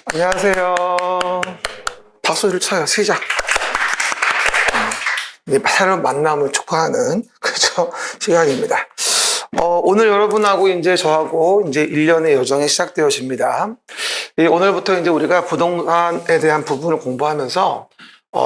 안녕하세요. 박수를 쳐요. 시작. 새로운 만남을 축하하는 그죠 시간입니다. 오늘 여러분하고 이제 저하고 이제 1년의 여정이 시작되어집니다. 오늘부터 이제 우리가 부동산에 대한 부분을 공부하면서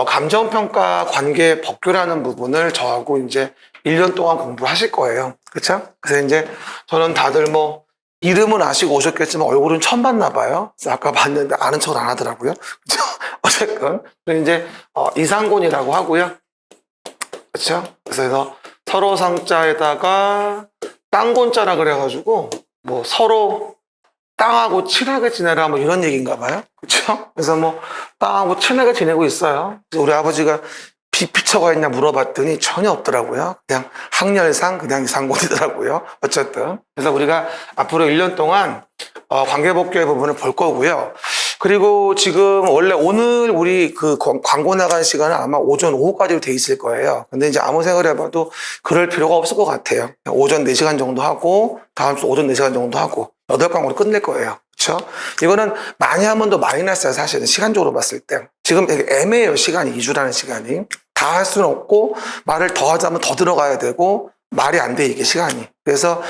감정평가 관계 법규라는 부분을 저하고 이제 1년 동안 공부하실 거예요. 그렇죠? 그래서 이제 저는 다들 뭐 이름은 아시고 오셨겠지만 얼굴은 처음 봤나 봐요. 그래서 아까 봤는데 아는 척을 안 하더라고요. 그렇죠? 어쨌든 이제 이상곤이라고 하고요. 그렇죠? 그래서 서로 상자에다가 땅곤자라 그래가지고 뭐 서로 땅하고 친하게 지내라 뭐 이런 얘기인가 봐요. 그렇죠? 그래서 뭐 땅하고 친하게 지내고 있어요. 우리 아버지가 빚피처가 있냐 물어봤더니 전혀 없더라고요. 그냥 학렬상 그냥 이상곤이더라고요. 어쨌든 그래서 우리가 앞으로 1년 동안 관계복귀의 부분을 볼 거고요. 그리고 지금 원래 오늘 우리 그 광고 나간 시간은 아마 오전 오후까지로 돼 있을 거예요. 근데 이제 아무 생각을 해봐도 그럴 필요가 없을 것 같아요. 오전 4시간 정도 하고 다음 주 오전 4시간 정도 하고 8광고로 끝낼 거예요. 그렇죠? 이거는 많이 하면 더 마이너스야 사실은 시간적으로 봤을 때. 지금 되게 애매해요. 시간이 2주라는 시간이. 다 할 수는 없고 말을 더 하자면 더 들어가야 되고 말이 안 돼 이게 시간이. 그래서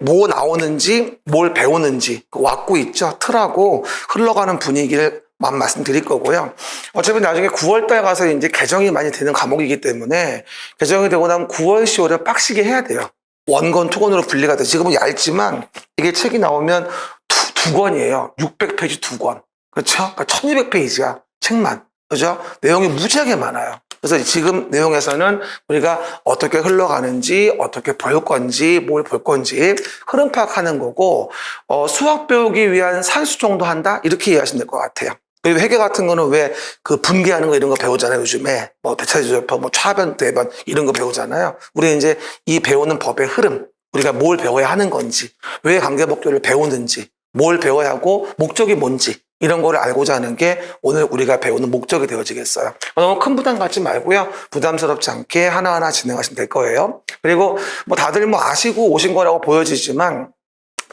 뭐 나오는지 뭘 배우는지 왁구 있죠. 틀하고 흘러가는 분위기를 말씀드릴 거고요. 어차피 나중에 9월달 가서 이제 개정이 많이 되는 과목이기 때문에 개정이 되고 나면 9월, 10월에 빡시게 해야 돼요. 원권, 투권으로 분리가 돼. 지금은 얇지만 이게 책이 나오면 두 권이에요. 600페이지 2권. 그렇죠? 그러니까 1200페이지야. 책만. 그죠? 내용이 무지하게 많아요. 그래서 지금 내용에서는 우리가 어떻게 흘러가는지, 어떻게 볼 건지, 뭘 볼 건지 흐름 파악하는 거고, 수학 배우기 위한 산수 정도 한다? 이렇게 이해하시면 될 것 같아요. 그리고 회계 같은 거는 왜 그 분기하는 거 이런 거 배우잖아요, 요즘에. 뭐 대차지조법, 뭐 차변, 대변 이런 거 배우잖아요. 우리 이제 이 배우는 법의 흐름, 우리가 뭘 배워야 하는 건지, 왜 관계법규를 배우는지, 뭘 배워야 하고, 목적이 뭔지, 이런 거를 알고자 하는 게 오늘 우리가 배우는 목적이 되어지겠어요. 너무 큰 부담 갖지 말고요. 부담스럽지 않게 하나하나 진행하시면 될 거예요. 그리고 뭐 다들 뭐 아시고 오신 거라고 보여지지만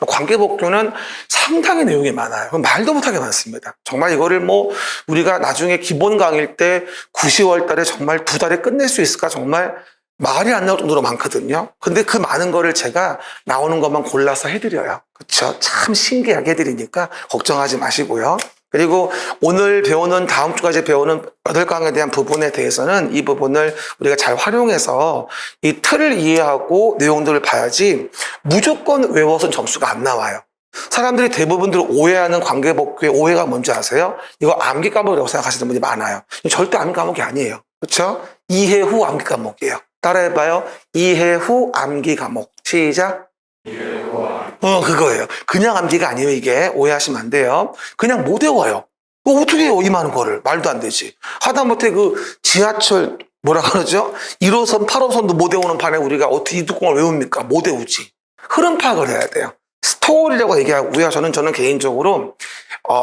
관계복규는 상당히 내용이 많아요. 말도 못하게 많습니다. 정말 이거를 뭐 우리가 나중에 기본 강의일 때 9, 10월 달에 정말 2달에 끝낼 수 있을까 정말 말이 안 나올 정도로 많거든요. 근데 그 많은 거를 제가 나오는 것만 골라서 해드려요. 그렇죠? 참 신기하게 해드리니까 걱정하지 마시고요. 그리고 오늘 배우는 다음 주까지 배우는 8강에 대한 부분에 대해서는 이 부분을 우리가 잘 활용해서 이 틀을 이해하고 내용들을 봐야지 무조건 외워서는 점수가 안 나와요. 사람들이 대부분들 오해하는 관계복규의 오해가 뭔지 아세요? 이거 암기 과목이라고 생각하시는 분이 많아요. 절대 암기 과목이 아니에요. 그렇죠? 이해 후 암기 과목이에요. 따라해봐요. 이해 후 암기 과목. 시작. 이해 후 암기. 그거예요. 그냥 암기가 아니에요, 이게. 오해하시면 안 돼요. 그냥 못 외워요. 어떻게 해요, 이 많은 거를. 말도 안 되지. 하다못해 그 지하철, 뭐라 그러죠? 1호선, 8호선도 못 외우는 판에 우리가 어떻게 이 뚜껑을 외웁니까? 못 외우지. 흐름 파악을 해야 돼요. 스토리라고 얘기하고요. 저는 개인적으로,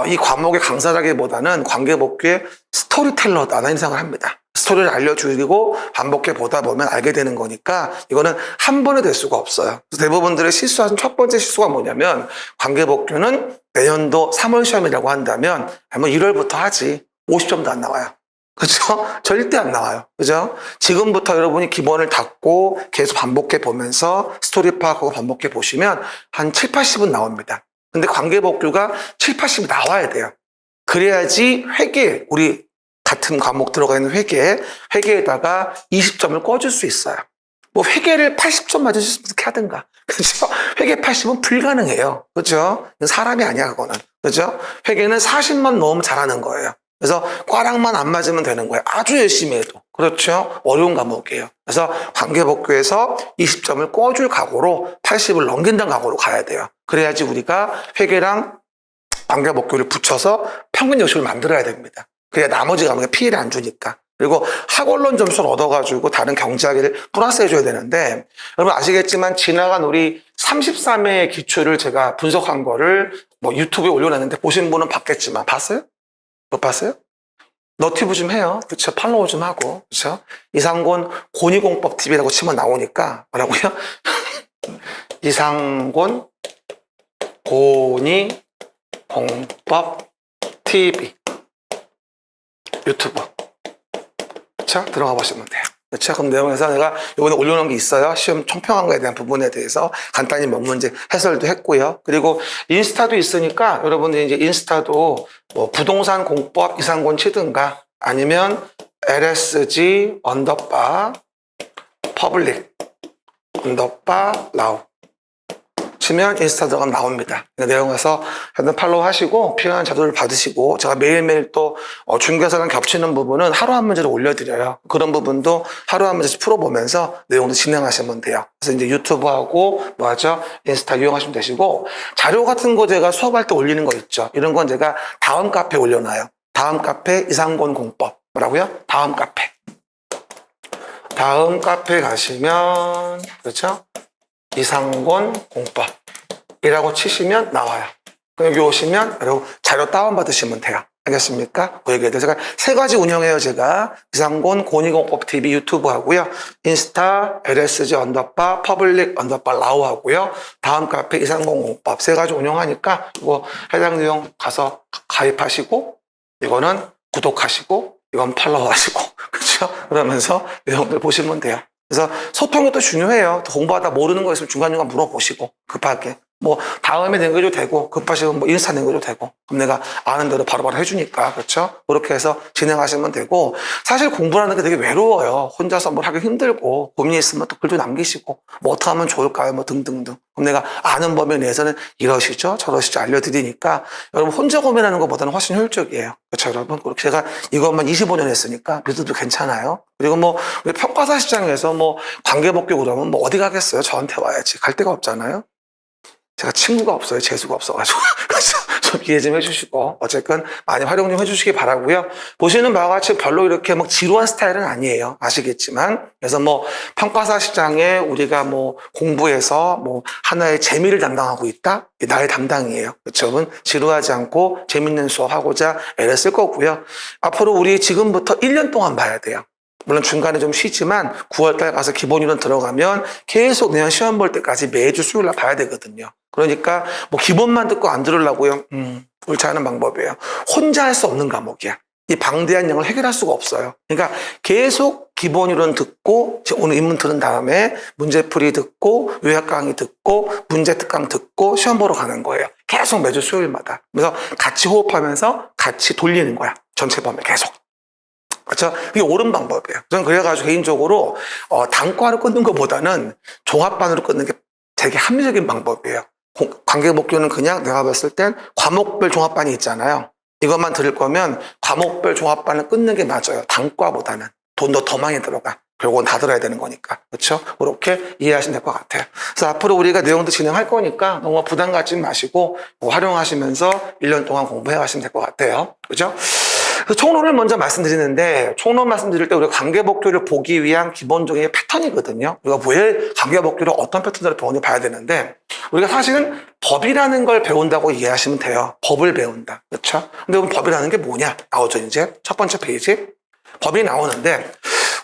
이 과목의 강사라기보다는 관계복규의 스토리텔러다. 라는 생각을 합니다. 스토리를 알려주고 반복해 보다 보면 알게 되는 거니까 이거는 한 번에 될 수가 없어요. 그래서 대부분들의 실수하신 첫 번째 실수가 뭐냐면 관계복규는 내년도 3월 시험이라고 한다면 아마 1월부터 하지 50점도 안 나와요. 그죠? 절대 안 나와요. 그죠? 지금부터 여러분이 기본을 닦고 계속 반복해 보면서 스토리 파악하고 반복해 보시면 한 7, 80은 나옵니다. 근데 관계복규가 7, 80이 나와야 돼요. 그래야지 회계, 우리 같은 과목 들어가 있는 회계에다가 20점을 꿔줄 수 있어요. 뭐 회계를 80점 맞으실 수 있게 하든가. 그죠? 회계 80은 불가능해요. 그죠? 사람이 아니야, 그거는. 그죠? 회계는 40만 넣으면 잘하는 거예요. 그래서 꽈락만 안 맞으면 되는 거예요. 아주 열심히 해도. 그렇죠? 어려운 과목이에요. 그래서 관계복규에서 20점을 꿔줄 각오로 80을 넘긴다는 각오로 가야 돼요. 그래야지 우리가 회계랑 관계복규를 붙여서 평균 요식을 만들어야 됩니다. 그래야 나머지 과목에 피해를 안 주니까. 그리고 학원론 점수를 얻어가지고 다른 경제학을 플러스 해줘야 되는데, 여러분 아시겠지만 지나간 우리 33회의 기출을 제가 분석한 거를 뭐 유튜브에 올려놨는데 보신 분은 봤겠지만, 봤어요? 못 봤어요? 너튜브 좀 해요. 그쵸? 팔로우 좀 하고. 그쵸? 이상곤 고니공법 TV라고 치면 나오니까, 뭐라고요? 이상곤 고니공법 TV, 유튜브. 그쵸? 들어가 보시면 돼요. 그쵸? 그럼 내용에서 내가 이번에 올려놓은 게 있어요. 시험 총평한 거에 대한 부분에 대해서 간단히 몇 문제 해설도 했고요. 그리고 인스타도 있으니까 여러분들 이제 인스타도 뭐 부동산 공법 이상권 치든가 아니면 LSG 언더바 퍼블릭 언더바 라우 치면 인스타 들어가면 나옵니다. 그 내용에서 하여튼 팔로우 하시고 필요한 자료를 받으시고 제가 매일매일 또 중개사랑 겹치는 부분은 하루 한 문제를 올려드려요. 그런 부분도 하루 한 문제씩 풀어보면서 내용도 진행하시면 돼요. 그래서 이제 유튜브하고 뭐하죠? 인스타 이용하시면 되시고 자료 같은 거 제가 수업할 때 올리는 거 있죠. 이런 건 제가 다음 카페에 올려놔요. 다음 카페 이상권 공법. 뭐라고요? 다음 카페. 다음 카페 가시면 그렇죠? 이상권 공법이라고 치시면 나와요. 여기 오시면 여러분 자료 다운받으시면 돼요. 알겠습니까? 그 얘기에 대해서 제가 세 가지 운영해요. 제가 이상권 공인공법 TV 유튜브 하고요. 인스타 LSG 언더바 퍼블릭 언더바 라우 하고요. 다음 카페 이상권 공법 세 가지 운영하니까 이거 해당 내용 가서 가입하시고 이거는 구독하시고 이건 팔로우 하시고 그렇죠? 그러면서 내용들 보시면 돼요. 그래서 소통이 또 중요해요. 공부하다 모르는 거 있으면 중간중간 물어보시고 급하게 뭐 다음에 남겨도 되고 급하시면 뭐 인스타 남겨도 되고 그럼 내가 아는 대로 바로바로 해주니까 그렇죠? 그렇게 해서 진행하시면 되고 사실 공부라는 게 되게 외로워요. 혼자서 뭘 하기 힘들고 고민이 있으면 또 글도 남기시고 뭐 어떻게 하면 좋을까요? 뭐 등등등. 그럼 내가 아는 범위 내에서는 이러시죠 저러시죠 알려드리니까 여러분 혼자 고민하는 것보다는 훨씬 효율적이에요. 그렇죠 여러분? 그렇게 제가 이것만 25년 했으니까 믿어도 괜찮아요. 그리고 뭐 우리 평가사 시장에서 뭐 관계복귀 그러면 뭐 어디 가겠어요? 저한테 와야지. 갈 데가 없잖아요. 제가 친구가 없어요. 재수가 없어가지고. 그래서 좀 이해 좀 해주시고 어쨌건 많이 활용 좀 해주시기 바라고요. 보시는 바와 같이 별로 이렇게 막 지루한 스타일은 아니에요. 아시겠지만 그래서 뭐 평가사 시장에 우리가 뭐 공부해서 뭐 하나의 재미를 담당하고 있다? 나의 담당이에요. 그렇죠? 지루하지 않고 재밌는 수업하고자 애를 쓸 거고요. 앞으로 우리 지금부터 1년 동안 봐야 돼요. 물론 중간에 좀 쉬지만 9월달 가서 기본이론 들어가면 계속 내년 시험 볼 때까지 매주 수요일날 봐야 되거든요. 그러니까 뭐 기본만 듣고 안 들으려고요. 옳지 않은 방법이에요. 혼자 할 수 없는 과목이야. 이 방대한 양을 해결할 수가 없어요. 그러니까 계속 기본이론 듣고 오늘 입문 들은 다음에 문제풀이 듣고 요약 강의 듣고 문제 특강 듣고 시험 보러 가는 거예요. 계속 매주 수요일마다. 그래서 같이 호흡하면서 같이 돌리는 거야. 전체 범위 계속. 그렇죠? 이게 옳은 방법이에요. 저는 그래가지고 개인적으로 단과로 끊는 것보다는 종합반으로 끊는 게 되게 합리적인 방법이에요. 관계복귀는 그냥 내가 봤을 땐 과목별 종합반이 있잖아요. 이것만 들을 거면 과목별 종합반을 끊는 게 맞아요. 단과보다는 돈도 더 많이 들어가. 결국은 다 들어야 되는 거니까. 그렇죠? 그렇게 이해하시면 될 것 같아요. 그래서 앞으로 우리가 내용도 진행할 거니까 너무 부담 갖지 마시고 활용하시면서 1년 동안 공부해 가시면 될 것 같아요. 그죠? 그래서 총론을 먼저 말씀드리는데 총론 말씀드릴 때 우리가 관계복귀를 보기 위한 기본적인 패턴이거든요. 우리가 왜 관계복귀를 어떤 패턴으로 배우는지 봐야 되는데 우리가 사실은 법이라는 걸 배운다고 이해하시면 돼요. 법을 배운다. 그렇죠? 근데 그럼 법이라는 게 뭐냐? 나오죠, 이제. 첫 번째 페이지. 법이 나오는데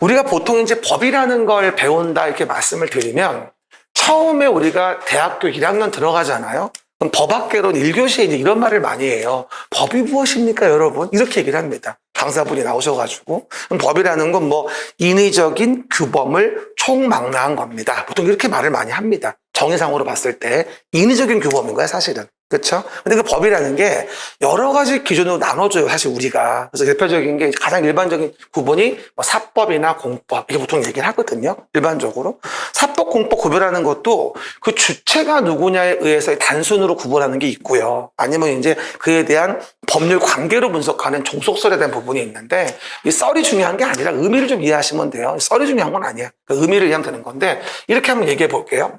우리가 보통 이제 법이라는 걸 배운다 이렇게 말씀을 드리면 처음에 우리가 대학교 1학년 들어가잖아요. 그럼 법학개론 1교시에 이제 이런 말을 많이 해요. 법이 무엇입니까, 여러분? 이렇게 얘기를 합니다. 강사분이 나오셔가지고. 그럼 법이라는 건 뭐 인위적인 규범을 총망라한 겁니다. 보통 이렇게 말을 많이 합니다. 정의상으로 봤을 때 인위적인 규범인 거야, 사실은. 그렇죠? 근데 그 법이라는 게 여러 가지 기준으로 나눠줘요, 사실 우리가. 그래서 대표적인 게 가장 일반적인 구분이 뭐 사법이나 공법 이게 보통 얘기를 하거든요. 일반적으로 사법, 공법 구별하는 것도 그 주체가 누구냐에 의해서 단순으로 구분하는 게 있고요. 아니면 이제 그에 대한 법률 관계로 분석하는 종속설에 대한 부분이 있는데 이 썰이 중요한 게 아니라 의미를 좀 이해하시면 돼요. 썰이 중요한 건 아니야. 그 의미를 이해하면 되는 건데 이렇게 한번 얘기해 볼게요.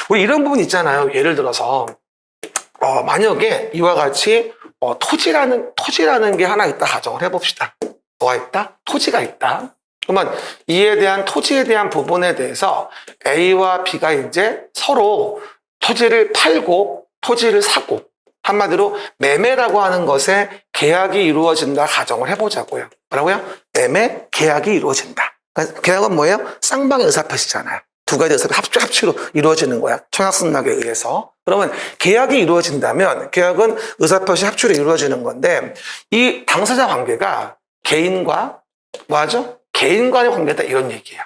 우리 이런 부분 있잖아요. 예를 들어서 만약에 이와 같이 토지라는 게 하나 있다 가정을 해봅시다. 뭐가 있다? 토지가 있다. 그러면 이에 대한 토지에 대한 부분에 대해서 A와 B가 이제 서로 토지를 팔고 토지를 사고 한마디로 매매라고 하는 것에 계약이 이루어진다 가정을 해보자고요. 뭐라고요? 매매 계약이 이루어진다. 그러니까 계약은 뭐예요? 쌍방의 의사표시잖아요. 두 가지 의사협의 합치로 이루어지는 거야. 청약승낙에 의해서. 그러면 계약이 이루어진다면 계약은 의사표시 합치로 이루어지는 건데 이 당사자 관계가 개인과 뭐하죠? 개인 간의 관계다 이런 얘기예요.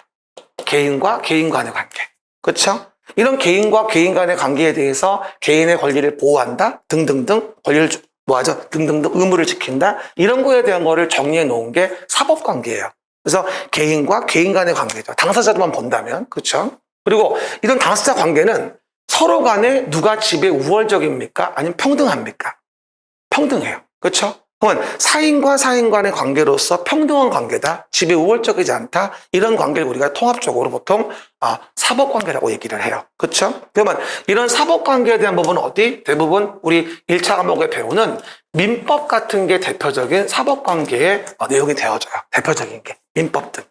개인과 개인 간의 관계. 그렇죠? 이런 개인과 개인 간의 관계에 대해서 개인의 권리를 보호한다 등등등 권리를 뭐하죠? 등등등 의무를 지킨다 이런 거에 대한 거를 정리해 놓은 게 사법관계예요. 그래서 개인과 개인 간의 관계죠. 당사자들만 본다면 그렇죠? 그리고 이런 당사자 관계는 서로 간에 누가 지배 우월적입니까? 아니면 평등합니까? 평등해요. 그렇죠? 그러면 사인과 사인 간의 관계로서 평등한 관계다, 지배 우월적이지 않다 이런 관계를 우리가 통합적으로 보통 사법관계라고 얘기를 해요. 그렇죠? 그러면 이런 사법관계에 대한 부분은 어디? 대부분 우리 1차 과목에 배우는 민법 같은 게 대표적인 사법관계의 내용이 되어져요. 대표적인 게 민법 등.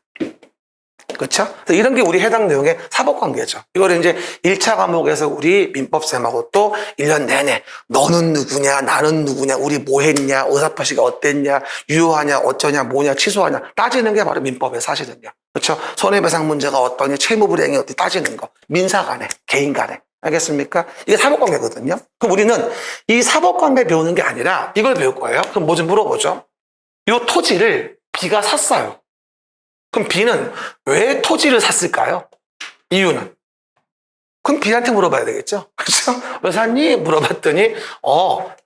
그렇죠? 이런 게 우리 해당 내용의 사법관계죠. 이걸 이제 1차 과목에서 우리 민법쌤하고 또 1년 내내 너는 누구냐, 나는 누구냐, 우리 뭐 했냐, 의사표시가 어땠냐, 유효하냐, 어쩌냐, 뭐냐, 취소하냐 따지는 게 바로 민법의 사실은요. 그렇죠? 손해배상 문제가 어떠냐, 채무불이행이 어떻게 따지는 거. 민사 간에, 개인 간에. 알겠습니까? 이게 사법관계거든요. 그럼 우리는 이 사법관계 배우는 게 아니라 이걸 배울 거예요. 그럼 뭐 좀 물어보죠. 이 토지를 B가 샀어요. 그럼 B는 왜 토지를 샀을까요? 이유는? 그럼 B한테 물어봐야 되겠죠? 그렇죠? 왜 샀니? 물어봤더니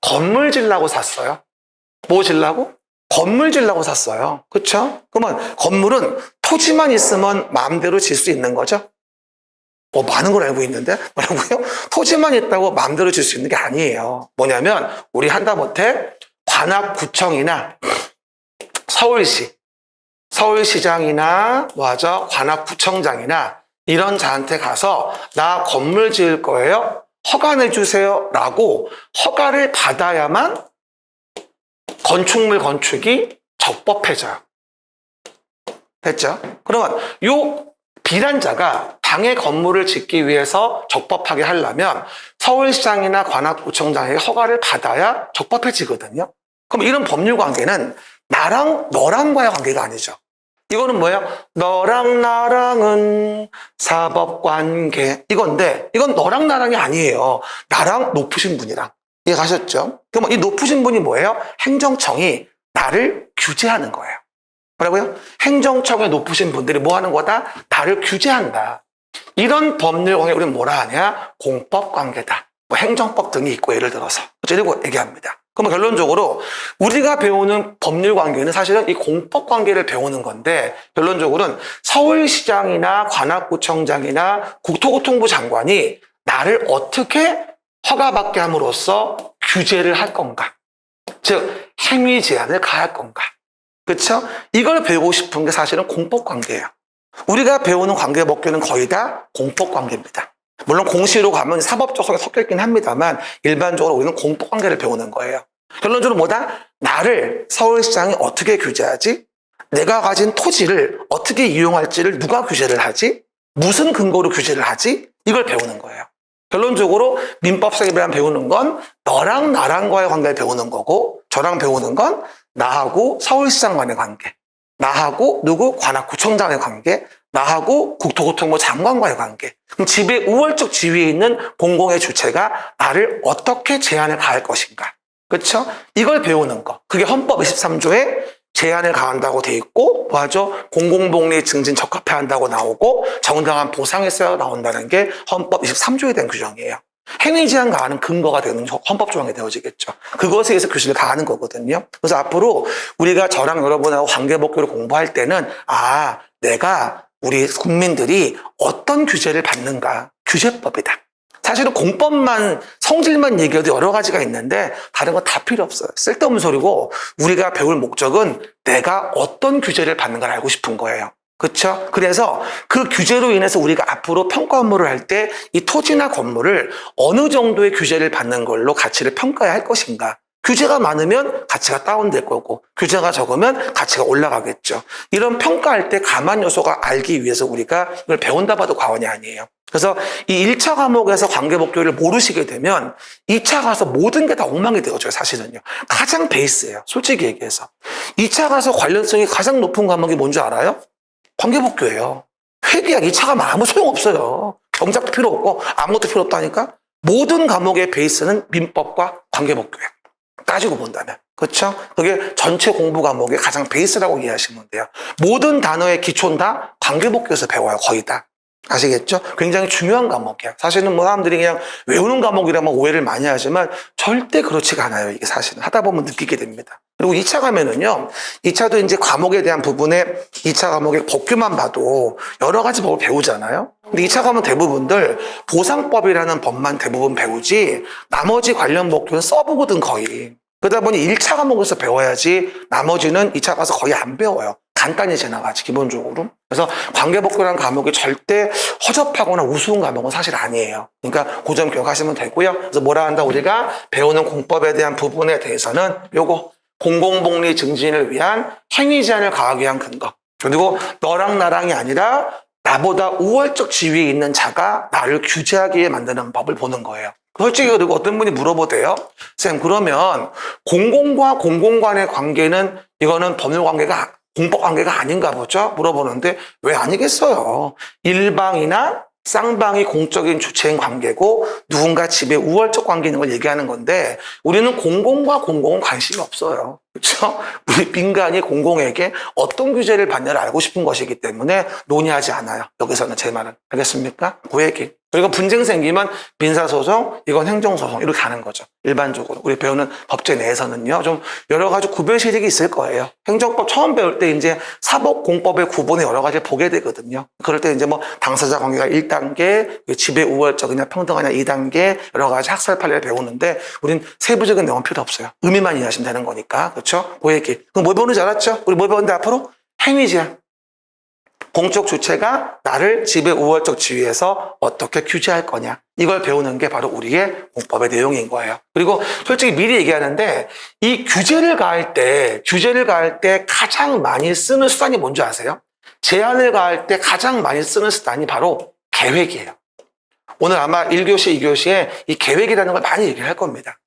건물 지려고 샀어요. 뭐 지려고? 건물 지려고 샀어요. 그렇죠? 그러면 건물은 토지만 있으면 마음대로 질 수 있는 거죠? 많은 걸 알고 있는데 뭐라고요? 토지만 있다고 마음대로 질 수 있는 게 아니에요. 뭐냐면 우리 한다못해 관악구청이나 서울시장이나 뭐하죠? 관악구청장이나 이런 자한테 가서 나 건물 지을 거예요. 허가 내주세요 라고 허가를 받아야만 건축물 건축이 적법해져요. 됐죠? 그러면 요 비란자가 당의 건물을 짓기 위해서 적법하게 하려면 서울시장이나 관악구청장에게 허가를 받아야 적법해지거든요. 그럼 이런 법률 관계는 너랑과의 관계가 아니죠. 이거는 뭐예요? 너랑 나랑은 사법관계 이건데 이건 너랑 나랑이 아니에요. 나랑 높으신 분이랑. 이해가셨죠? 그럼 이 높으신 분이 뭐예요? 행정청이 나를 규제하는 거예요. 뭐라고요? 행정청의 높으신 분들이 뭐 하는 거다? 나를 규제한다. 이런 법률 관계 우리는 뭐라 하냐? 공법관계다. 뭐 행정법 등이 있고 예를 들어서 이러고 얘기합니다. 그러면 결론적으로 우리가 배우는 법률 관계는 사실은 이 공법 관계를 배우는 건데 결론적으로는 서울시장이나 관악구청장이나 국토교통부 장관이 나를 어떻게 허가받게 함으로써 규제를 할 건가? 즉 행위 제한을 가할 건가? 그렇죠? 이걸 배우고 싶은 게 사실은 공법 관계예요. 우리가 배우는 관계 법규는 거의 다 공법 관계입니다. 물론 공시로 가면 사법적 속에 섞여 있긴 합니다만 일반적으로 우리는 공법 관계를 배우는 거예요. 결론적으로 뭐다? 나를 서울시장이 어떻게 규제하지? 내가 가진 토지를 어떻게 이용할지를 누가 규제를 하지? 무슨 근거로 규제를 하지? 이걸 배우는 거예요. 결론적으로 민법상에 대한 배우는 건 너랑 나랑과의 관계를 배우는 거고 저랑 배우는 건 나하고 서울시장 간의 관계, 나하고 관악구청장의 관계, 나하고 국토교통부 장관과의 관계. 그럼 지배 우월적 지위에 있는 공공의 주체가 나를 어떻게 제한을 가할 것인가. 그렇죠? 이걸 배우는 거. 그게 헌법 23조에 제한을 가한다고 돼 있고 뭐하죠? 공공복리 증진 적합해야 한다고 나오고 정당한 보상이 있어야 나온다는 게 헌법 23조에 대한 규정이에요. 행위 제한 가하는 근거가 되는 헌법 조항이 되어지겠죠. 그것에 의해서 규칙을 가하는 거거든요. 그래서 앞으로 우리가 저랑 여러분하고 관계법규를 공부할 때는 내가 우리 국민들이 어떤 규제를 받는가 규제법이다. 사실은 공법만 성질만 얘기해도 여러 가지가 있는데 다른 건 다 필요 없어요. 쓸데없는 소리고 우리가 배울 목적은 내가 어떤 규제를 받는가를 알고 싶은 거예요. 그렇죠? 그래서 그 규제로 인해서 우리가 앞으로 평가 업무를 할 때 이 토지나 건물을 어느 정도의 규제를 받는 걸로 가치를 평가해야 할 것인가. 규제가 많으면 가치가 다운될 거고 규제가 적으면 가치가 올라가겠죠. 이런 평가할 때 가만 요소가 알기 위해서 우리가 이걸 배운다 봐도 과언이 아니에요. 그래서 이 1차 과목에서 관계법규를 모르시게 되면 2차 가서 모든 게 다 엉망이 되어져요. 사실은요. 가장 베이스예요. 솔직히 얘기해서. 2차 가서 관련성이 가장 높은 과목이 뭔지 알아요? 관계법규예요. 회계학 2차가 아무 소용없어요. 경작도 필요 없고 아무것도 필요 없다니까. 모든 과목의 베이스는 민법과 관계법규예요. 따지고 본다면. 그렇죠? 그게 전체 공부 과목의 가장 베이스라고 이해하시면 돼요. 모든 단어의 기초는 다 관계법규에서 배워요. 거의 다. 아시겠죠? 굉장히 중요한 과목이야. 사실은 뭐 사람들이 그냥 외우는 과목이라면 오해를 많이 하지만 절대 그렇지가 않아요. 이게 사실은. 하다 보면 느끼게 됩니다. 그리고 2차 가면은요, 2차도 이제 과목에 대한 부분에 2차 과목의 법규만 봐도 여러 가지 법을 배우잖아요. 근데 2차 가면 대부분들 보상법이라는 법만 대부분 배우지 나머지 관련 법규는 써보거든 거의. 그러다 보니 1차 과목에서 배워야지 나머지는 2차 가서 거의 안 배워요. 간단히 지나가지 기본적으로. 그래서 관계법규라는 과목이 절대 허접하거나 우스운 과목은 사실 아니에요. 그러니까 그 점 기억하시면 되고요. 그래서 뭐라 한다 우리가 배우는 공법에 대한 부분에 대해서는 요거 공공복리 증진을 위한 행위 제한을 가하기 위한 근거. 그리고 너랑 나랑이 아니라 나보다 우월적 지위에 있는 자가 나를 규제하게 만드는 법을 보는 거예요. 솔직히 그리고 어떤 분이 물어보대요. 쌤 그러면 공공과 공공 간의 관계는 이거는 법률 관계가 공법 관계가 아닌가 보죠? 물어보는데 왜 아니겠어요? 일방이나 쌍방이 공적인 주체인 관계고 누군가 집에 우월적 관계 있는 걸 얘기하는 건데 우리는 공공과 공공은 관심이 없어요. 그렇죠? 우리 민간이 공공에게 어떤 규제를 받냐를 알고 싶은 것이기 때문에 논의하지 않아요. 여기서는 제 말은. 알겠습니까? 그 얘기. 그리고 분쟁 생기면 민사소송, 이건 행정소송 이렇게 하는 거죠. 일반적으로. 우리 배우는 법제 내에서는요. 좀 여러 가지 구별시력이 있을 거예요. 행정법 처음 배울 때 이제 사법공법의 구분에 여러 가지를 보게 되거든요. 그럴 때 이제 뭐 당사자 관계가 1단계, 지배 우월적이냐 평등하냐 2단계 여러 가지 학설 판례를 배우는데 우린 세부적인 내용은 필요 없어요. 의미만 이해하시면 되는 거니까. 그렇죠? 그 얘기. 그럼 뭐 배우는지 알았죠? 우리 뭐 배웠는데 앞으로? 행위 제한. 공적 주체가 나를 지배 우월적 지위에서 어떻게 규제할 거냐. 이걸 배우는 게 바로 우리의 공법의 내용인 거예요. 그리고 솔직히 미리 얘기하는데 이 규제를 가할 때 가장 많이 쓰는 수단이 뭔지 아세요? 제한을 가할 때 가장 많이 쓰는 수단이 바로 계획이에요. 오늘 아마 1교시, 2교시에 이 계획이라는 걸 많이 얘기를 할 겁니다.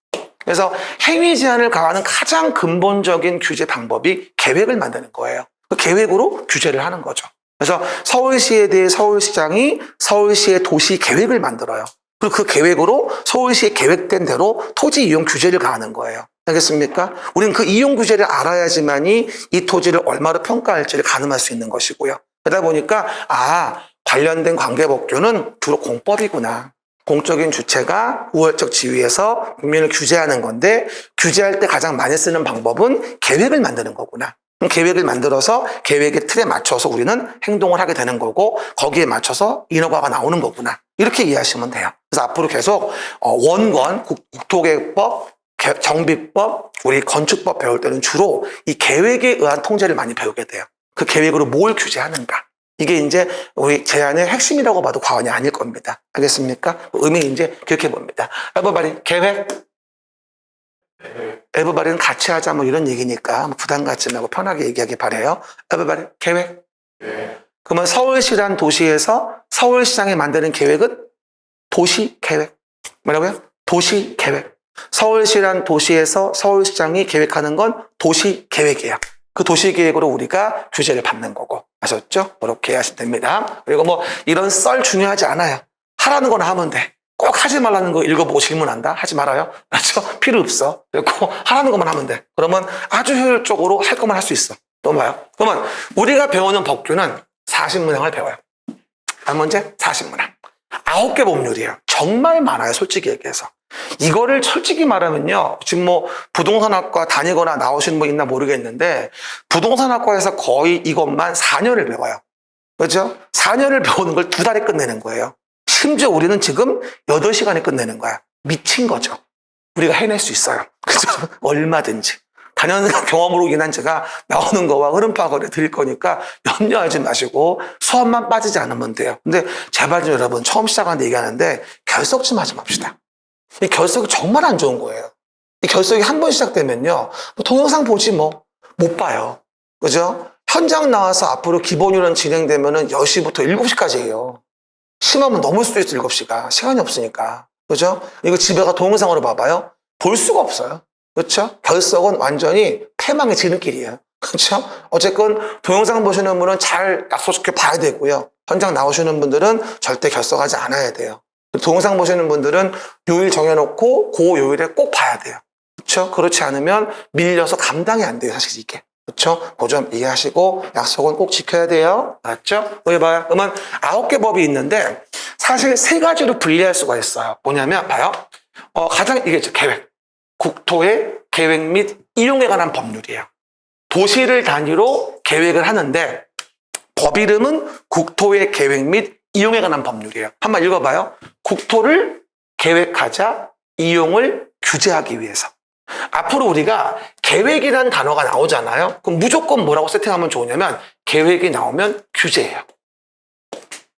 그래서 행위 제한을 가하는 가장 근본적인 규제 방법이 계획을 만드는 거예요. 그 계획으로 규제를 하는 거죠. 그래서 서울시에 대해 서울시장이 서울시의 도시 계획을 만들어요. 그리고 그 계획으로 서울시에 계획된 대로 토지 이용 규제를 가하는 거예요. 알겠습니까? 우리는 그 이용 규제를 알아야지만이 이 토지를 얼마로 평가할지를 가늠할 수 있는 것이고요. 그러다 보니까 관련된 관계법규는 주로 공법이구나. 공적인 주체가 우월적 지위에서 국민을 규제하는 건데 규제할 때 가장 많이 쓰는 방법은 계획을 만드는 거구나. 계획을 만들어서 계획의 틀에 맞춰서 우리는 행동을 하게 되는 거고 거기에 맞춰서 인허가가 나오는 거구나. 이렇게 이해하시면 돼요. 그래서 앞으로 계속 원권, 국토계획법, 정비법, 우리 건축법 배울 때는 주로 이 계획에 의한 통제를 많이 배우게 돼요. 그 계획으로 뭘 규제하는가. 이게 이제 우리 제안의 핵심이라고 봐도 과언이 아닐 겁니다. 알겠습니까? 의미 이제 기억해 봅니다. everybody, 계획. everybody는 같이 하자 뭐 이런 얘기니까 부담 갖지 말고 편하게 얘기하기 바래요. everybody, 계획. 그러면 서울시란 도시에서 서울시장이 만드는 계획은 도시계획. 뭐라고요? 도시계획. 서울시란 도시에서 서울시장이 계획하는 건 도시계획이에요. 그 도시계획으로 우리가 규제를 받는 거고. 아셨죠? 그렇게 하시면 됩니다. 그리고 뭐 이런 썰 중요하지 않아요. 하라는 거나 하면 돼. 꼭 하지 말라는 거 읽어보고 질문한다? 하지 말아요. 그렇죠? 필요 없어. 그리고 하라는 것만 하면 돼. 그러면 아주 효율적으로 할 것만 할 수 있어. 또 봐요. 그러면 우리가 배우는 법규는 40문항을 배워요. 한 문제 40문항. 9개 법률이에요. 정말 많아요. 솔직히 얘기해서. 이거를 솔직히 말하면요. 지금 뭐 부동산학과 다니거나 나오신 분 있나 모르겠는데 부동산학과에서 거의 이것만 4년을 배워요. 그렇죠? 4년을 배우는 걸 2달에 끝내는 거예요. 심지어 우리는 지금 8시간에 끝내는 거야. 미친 거죠. 우리가 해낼 수 있어요. 그죠? 얼마든지. 단연 경험으로 인한 제가 나오는 거와 흐름 파악을 드릴 거니까 염려하지 마시고 수업만 빠지지 않으면 돼요. 근데 제발 좀 여러분 처음 시작하는데 얘기하는데 결석 좀 하지 맙시다. 이 결석이 정말 안 좋은 거예요. 이 결석이 한 번 시작되면요. 뭐 동영상 보지 뭐 못 봐요. 그죠? 현장 나와서 앞으로 기본유는 진행되면은 10시부터 7시까지예요. 심하면 넘을 수도 있어 7시가. 시간이 없으니까. 그죠? 이거 집에 가 동영상으로 봐봐요. 볼 수가 없어요. 그렇죠? 결석은 완전히 패망의 지름길이에요. 그렇죠? 어쨌건 동영상 보시는 분은 잘 약속 지켜 봐야 되고요. 현장 나오시는 분들은 절대 결석하지 않아야 돼요. 동영상 보시는 분들은 요일 정해놓고 그 요일에 꼭 봐야 돼요. 그렇죠? 그렇지 않으면 밀려서 감당이 안 돼요, 사실 이게. 그렇죠? 그 점 이해하시고 약속은 꼭 지켜야 돼요. 맞죠? 여기 봐요. 그러면 9개 법이 있는데 사실 3가지로 분리할 수가 있어요. 뭐냐면 봐요. 가장 이게 계획. 국토의 계획 및 이용에 관한 법률이에요. 도시를 단위로 계획을 하는데 법 이름은 국토의 계획 및 이용에 관한 법률이에요. 한번 읽어봐요. 국토를 계획하자, 이용을 규제하기 위해서. 앞으로 우리가 계획이라는 단어가 나오잖아요. 그럼 무조건 뭐라고 세팅하면 좋으냐면 계획이 나오면 규제예요.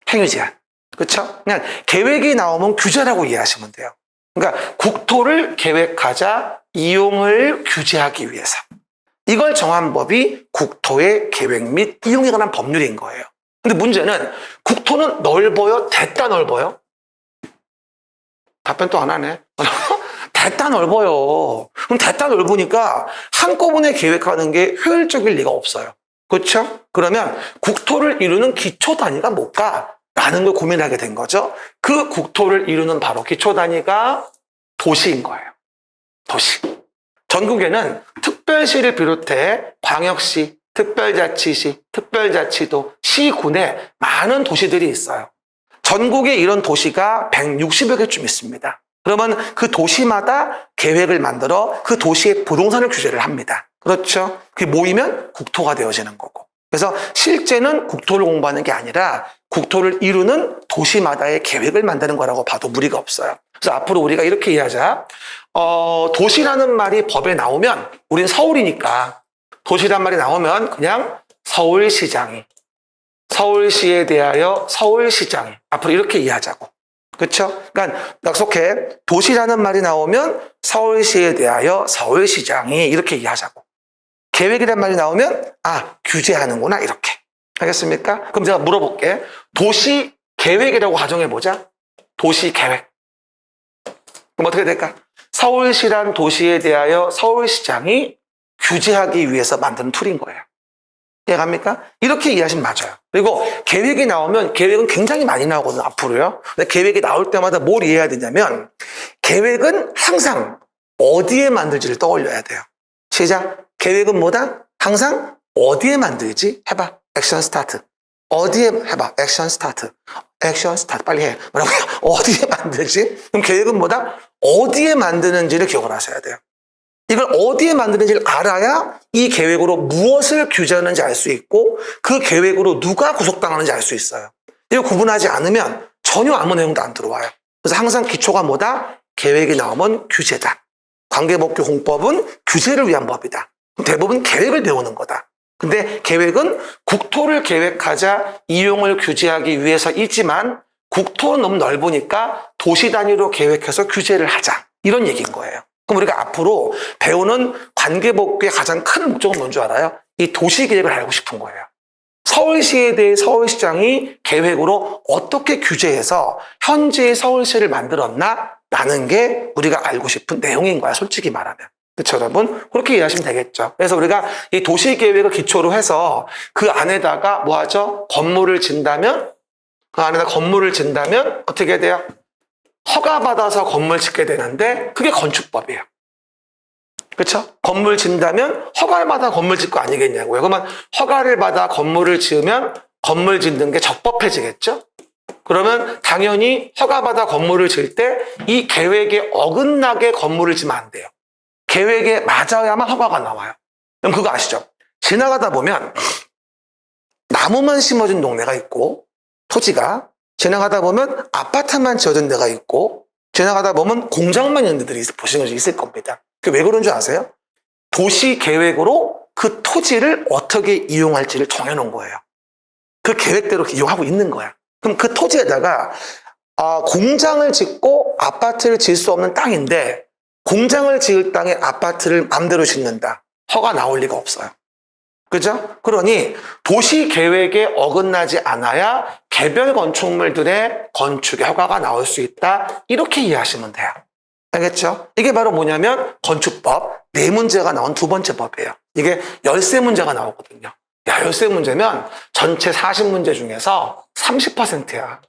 행위 제한. 그렇죠? 그냥 계획이 나오면 규제라고 이해하시면 돼요. 그러니까 국토를 계획하자, 이용을 규제하기 위해서. 이걸 정한 법이 국토의 계획 및 이용에 관한 법률인 거예요. 근데 문제는 국토는 넓어요? 됐다 넓어요? 답변 또 안 하네. 됐다 넓어요. 그럼 됐다 넓으니까 한꺼번에 계획하는 게 효율적일 리가 없어요. 그렇죠? 그러면 국토를 이루는 기초 단위가 뭘까? 라는 걸 고민하게 된 거죠. 그 국토를 이루는 바로 기초 단위가 도시인 거예요. 도시. 전국에는 특별시를 비롯해 광역시, 특별자치시, 특별자치도, 시군에 많은 도시들이 있어요. 전국에 이런 도시가 160여 개쯤 있습니다. 그러면 그 도시마다 계획을 만들어 그 도시의 부동산을 규제를 합니다. 그렇죠? 그게 모이면 국토가 되어지는 거고. 그래서 실제는 국토를 공부하는 게 아니라 국토를 이루는 도시마다의 계획을 만드는 거라고 봐도 무리가 없어요. 그래서 앞으로 우리가 이렇게 이해하자. 도시라는 말이 법에 나오면 우린 서울이니까 도시란 말이 나오면 그냥 서울시장이, 서울시에 대하여 서울시장이, 앞으로 이렇게 이해하자고. 그렇죠? 그러니까 약속해. 도시라는 말이 나오면 서울시에 대하여 서울시장이, 이렇게 이해하자고. 계획이란 말이 나오면 규제하는구나, 이렇게. 알겠습니까? 그럼 제가 물어볼게. 도시 계획이라고 가정해보자. 도시 계획. 그럼 어떻게 될까? 서울시란 도시에 대하여 서울시장이 규제하기 위해서 만든 툴인 거예요. 이해갑니까? 이렇게 이해하시면 맞아요. 그리고 계획이 나오면 계획은 굉장히 많이 나오거든요, 앞으로요. 근데 계획이 나올 때마다 뭘 이해해야 되냐면 계획은 항상 어디에 만들지를 떠올려야 돼요. 시작. 계획은 뭐다? 항상 어디에 만들지? 해봐. 액션 스타트. 어디에 해봐. 액션 스타트. 액션 스타트. 빨리 해. 뭐라고요? 어디에 만들지? 그럼 계획은 뭐다? 어디에 만드는지를 기억을 하셔야 돼요. 이걸 어디에 만드는지를 알아야 이 계획으로 무엇을 규제하는지 알 수 있고 그 계획으로 누가 구속당하는지 알 수 있어요. 이걸 구분하지 않으면 전혀 아무 내용도 안 들어와요. 그래서 항상 기초가 뭐다? 계획이 나오면 규제다. 관계법규공법은 규제를 위한 법이다. 대부분 계획을 배우는 거다. 근데 계획은 국토를 계획하자, 이용을 규제하기 위해서이지만 국토는 너무 넓으니까 도시 단위로 계획해서 규제를 하자. 이런 얘기인 거예요. 그럼 우리가 앞으로 배우는 관계법규의 가장 큰 목적은 뭔 줄 알아요? 이 도시 계획을 알고 싶은 거예요. 서울시에 대해 서울시장이 계획으로 어떻게 규제해서 현재의 서울시를 만들었나? 라는 게 우리가 알고 싶은 내용인 거야, 솔직히 말하면. 그렇죠, 여러분? 그렇게 이해하시면 되겠죠. 그래서 우리가 이 도시 계획을 기초로 해서 그 안에다가 뭐 하죠? 건물을 짓는다면 어떻게 돼요? 허가받아서 건물 짓게 되는데 그게 건축법이에요. 그렇죠? 건물 짓는다면 허가를 받아 건물 짓고 아니겠냐고요. 그러면 허가를 받아 건물을 지으면 건물 짓는 게 적법해지겠죠? 그러면 당연히 허가받아 건물을 지을 때 이 계획에 어긋나게 건물을 지으면 안 돼요. 계획에 맞아야만 허가가 나와요. 그럼 그거 아시죠? 지나가다 보면 나무만 심어준 동네가 있고 토지가 지나가다 보면 아파트만 지어진 데가 있고 지나가다 보면 공장만 있는 데들이 보시는 것이 있을 겁니다. 그게 왜 그런 줄 아세요? 도시 계획으로 그 토지를 어떻게 이용할지를 정해놓은 거예요. 그 계획대로 이용하고 있는 거야. 그럼 그 토지에다가 공장을 짓고 아파트를 지을 수 없는 땅인데 공장을 지을 땅에 아파트를 맘대로 짓는다. 허가 나올 리가 없어요. 그죠? 그러니 도시 계획에 어긋나지 않아야 개별 건축물들의 건축에 허가가 나올 수 있다. 이렇게 이해하시면 돼요. 알겠죠? 이게 바로 뭐냐면 건축법 4문제가 나온 2번째 법이에요. 이게 13문제가 나오거든요. 야, 열쇠 문제면 전체 40문제 중에서 30%야.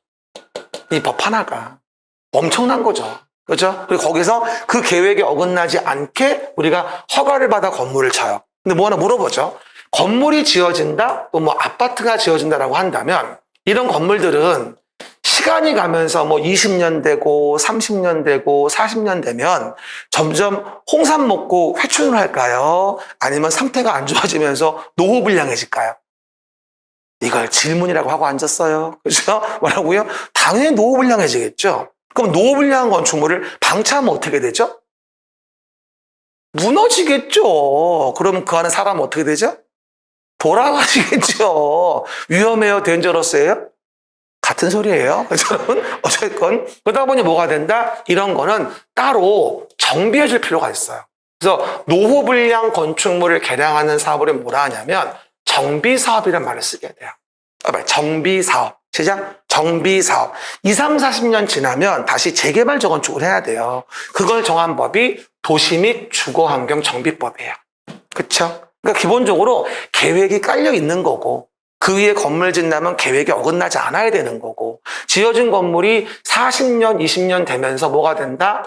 이 법 하나가. 엄청난 거죠. 그렇죠? 그리고 거기서 그 계획에 어긋나지 않게 우리가 허가를 받아 건물을 쳐요. 근데 뭐 하나 물어보죠. 건물이 지어진다, 또 뭐 아파트가 지어진다라고 한다면 이런 건물들은 시간이 가면서 뭐 20년 되고 30년 되고 40년 되면 점점 홍삼 먹고 회춘을 할까요? 아니면 상태가 안 좋아지면서 노후불량해질까요? 이걸 질문이라고 하고 앉았어요. 그렇죠? 뭐라고요? 당연히 노후불량해지겠죠. 그럼 노후불량한 건축물을 방치하면 어떻게 되죠? 무너지겠죠. 그럼 그 안에 사람은 어떻게 되죠? 돌아가시겠죠. 위험해요? 덴저러스예요? 같은 소리예요. 여러분 어쨌건 그러다 보니 뭐가 된다? 이런 거는 따로 정비해 줄 필요가 있어요. 그래서 노후불량 건축물을 개량하는 사업을 뭐라 하냐면 정비사업이라는 말을 쓰게 돼요. 정비사업. 시작. 정비사업. 20, 40년 지나면 다시 재개발 재건축을 해야 돼요. 그걸 정한 법이 도시 및 주거환경 정비법이에요. 그렇죠? 그러니까 기본적으로 계획이 깔려 있는 거고 그 위에 건물 짓려면 계획이 어긋나지 않아야 되는 거고 지어진 건물이 40년, 20년 되면서 뭐가 된다?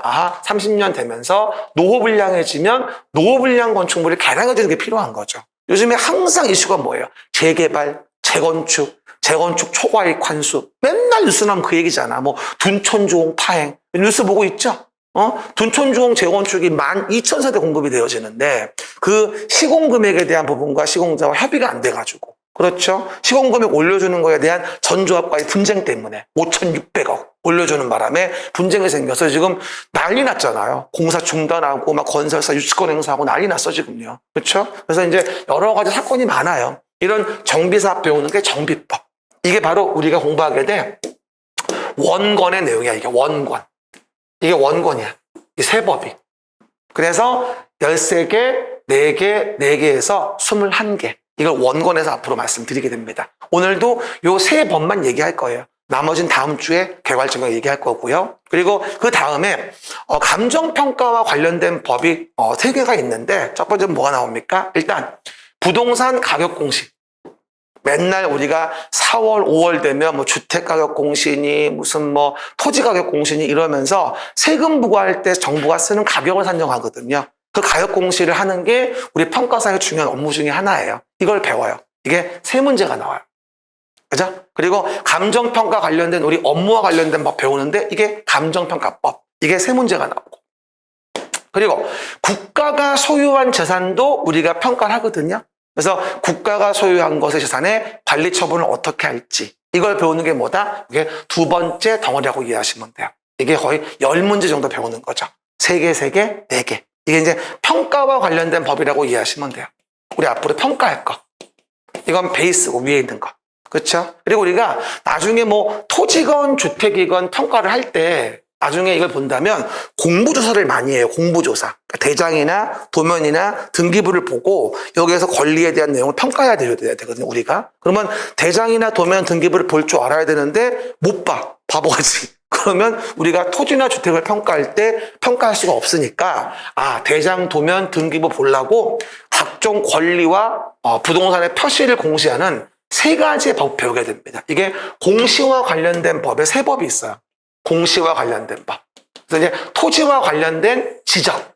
30년 되면서 노후불량해지면 노후불량 건축물을 개량해 주는 게 필요한 거죠. 요즘에 항상 이슈가 뭐예요? 재개발, 재건축 초과이익 환수. 맨날 뉴스 나면 그 얘기잖아. 뭐 둔촌주공 파행. 뉴스 보고 있죠? 둔촌주공 재건축이 12,000세대 공급이 되어지는데 그 시공금액에 대한 부분과 시공자와 협의가 안 돼가지고 그렇죠? 시공금액 올려주는 거에 대한 전조합과의 분쟁 때문에 5,600억 올려주는 바람에 분쟁이 생겨서 지금 난리 났잖아요. 공사 중단하고 막 건설사 유치권 행사하고 난리 났어 지금요. 그렇죠? 그래서 이제 여러 가지 사건이 많아요. 이런 정비사업 배우는 게 정비법. 이게 바로 우리가 공부하게 돼 원권의 내용이야. 이게 원권. 이게 원권이야. 이 세 법이. 그래서 13개, 4개, 4개에서 21개. 이걸 원권에서 앞으로 말씀드리게 됩니다. 오늘도 요 세 법만 얘기할 거예요. 나머지는 다음 주에 개괄적으로 얘기할 거고요. 그리고 그 다음에 감정평가와 관련된 법이 3개가 있는데 첫 번째는 뭐가 나옵니까? 일단 부동산 가격 공시. 맨날 우리가 4월, 5월 되면 뭐 주택가격 공시니 무슨 뭐 토지가격 공시니 이러면서 세금 부과할 때 정부가 쓰는 가격을 산정하거든요. 그 가격 공시를 하는 게 우리 평가사의 중요한 업무 중에 하나예요. 이걸 배워요. 이게 세 문제가 나와요. 그죠? 그리고 감정평가 관련된 우리 업무와 관련된 법 배우는데 이게 감정평가법. 이게 세 문제가 나오고. 그리고 국가가 소유한 재산도 우리가 평가를 하거든요. 그래서 국가가 소유한 것의 재산의 관리 처분을 어떻게 할지 이걸 배우는 게 뭐다? 이게 두 번째 덩어리라고 이해하시면 돼요. 이게 거의 10문제 정도 배우는 거죠. 3개, 3개, 4개. 이게 이제 평가와 관련된 법이라고 이해하시면 돼요. 우리 앞으로 평가할 거. 이건 베이스고 위에 있는 거. 그렇죠? 그리고 우리가 나중에 뭐 토지건 주택이건 평가를 할 때 나중에 이걸 본다면 공부조사를 많이 해요. 공부조사. 그러니까 대장이나 도면이나 등기부를 보고 여기에서 권리에 대한 내용을 평가해야 되거든요. 우리가. 그러면 대장이나 도면 등기부를 볼 줄 알아야 되는데 못 봐. 바보같이. 그러면 우리가 토지나 주택을 평가할 때 평가할 수가 없으니까 대장, 도면, 등기부 보려고 각종 권리와 부동산의 표시를 공시하는 3가지의 법 배우게 됩니다. 이게 공시와 관련된 법에 3법이 있어요. 공시와 관련된 법. 그래서 이제 토지와 관련된 지적,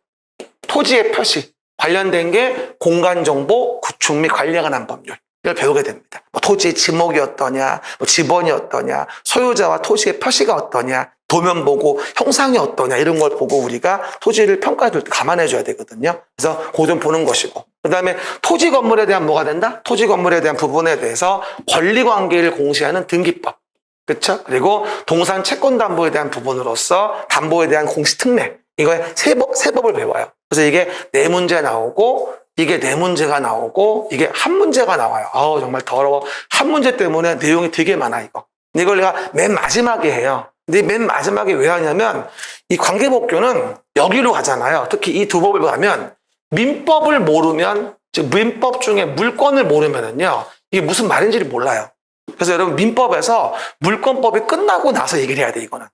토지의 표시 관련된 게 공간정보 구축 및 관리에 관한 법률. 이걸 배우게 됩니다. 뭐 토지의 지목이 어떠냐, 뭐 지번이 어떠냐, 소유자와 토지의 표시가 어떠냐, 도면 보고 형상이 어떠냐 이런 걸 보고 우리가 토지를 평가해 줄 때 감안해 줘야 되거든요. 그래서 그거 좀 보는 것이고. 그다음에 토지 건물에 대한 뭐가 된다? 토지 건물에 대한 부분에 대해서 권리 관계를 공시하는 등기법. 그렇죠? 그리고 동산 채권 담보에 대한 부분으로서 담보에 대한 공시 특례. 이거에 세 법을 배워요. 그래서 이게 4문제 나오고 이게 4문제가 나오고 이게 1문제가 나와요. 정말 더러워. 1문제 때문에 내용이 되게 많아 이거. 이걸 내가 맨 마지막에 해요. 근데 맨 마지막에 왜 하냐면 이 관계법규는 여기로 가잖아요. 특히 이 2법을 가면 민법을 모르면 즉 민법 중에 물권을 모르면은요 이게 무슨 말인지를 몰라요. 그래서 여러분 민법에서 물권법이 끝나고 나서 얘기를 해야 돼 이거는.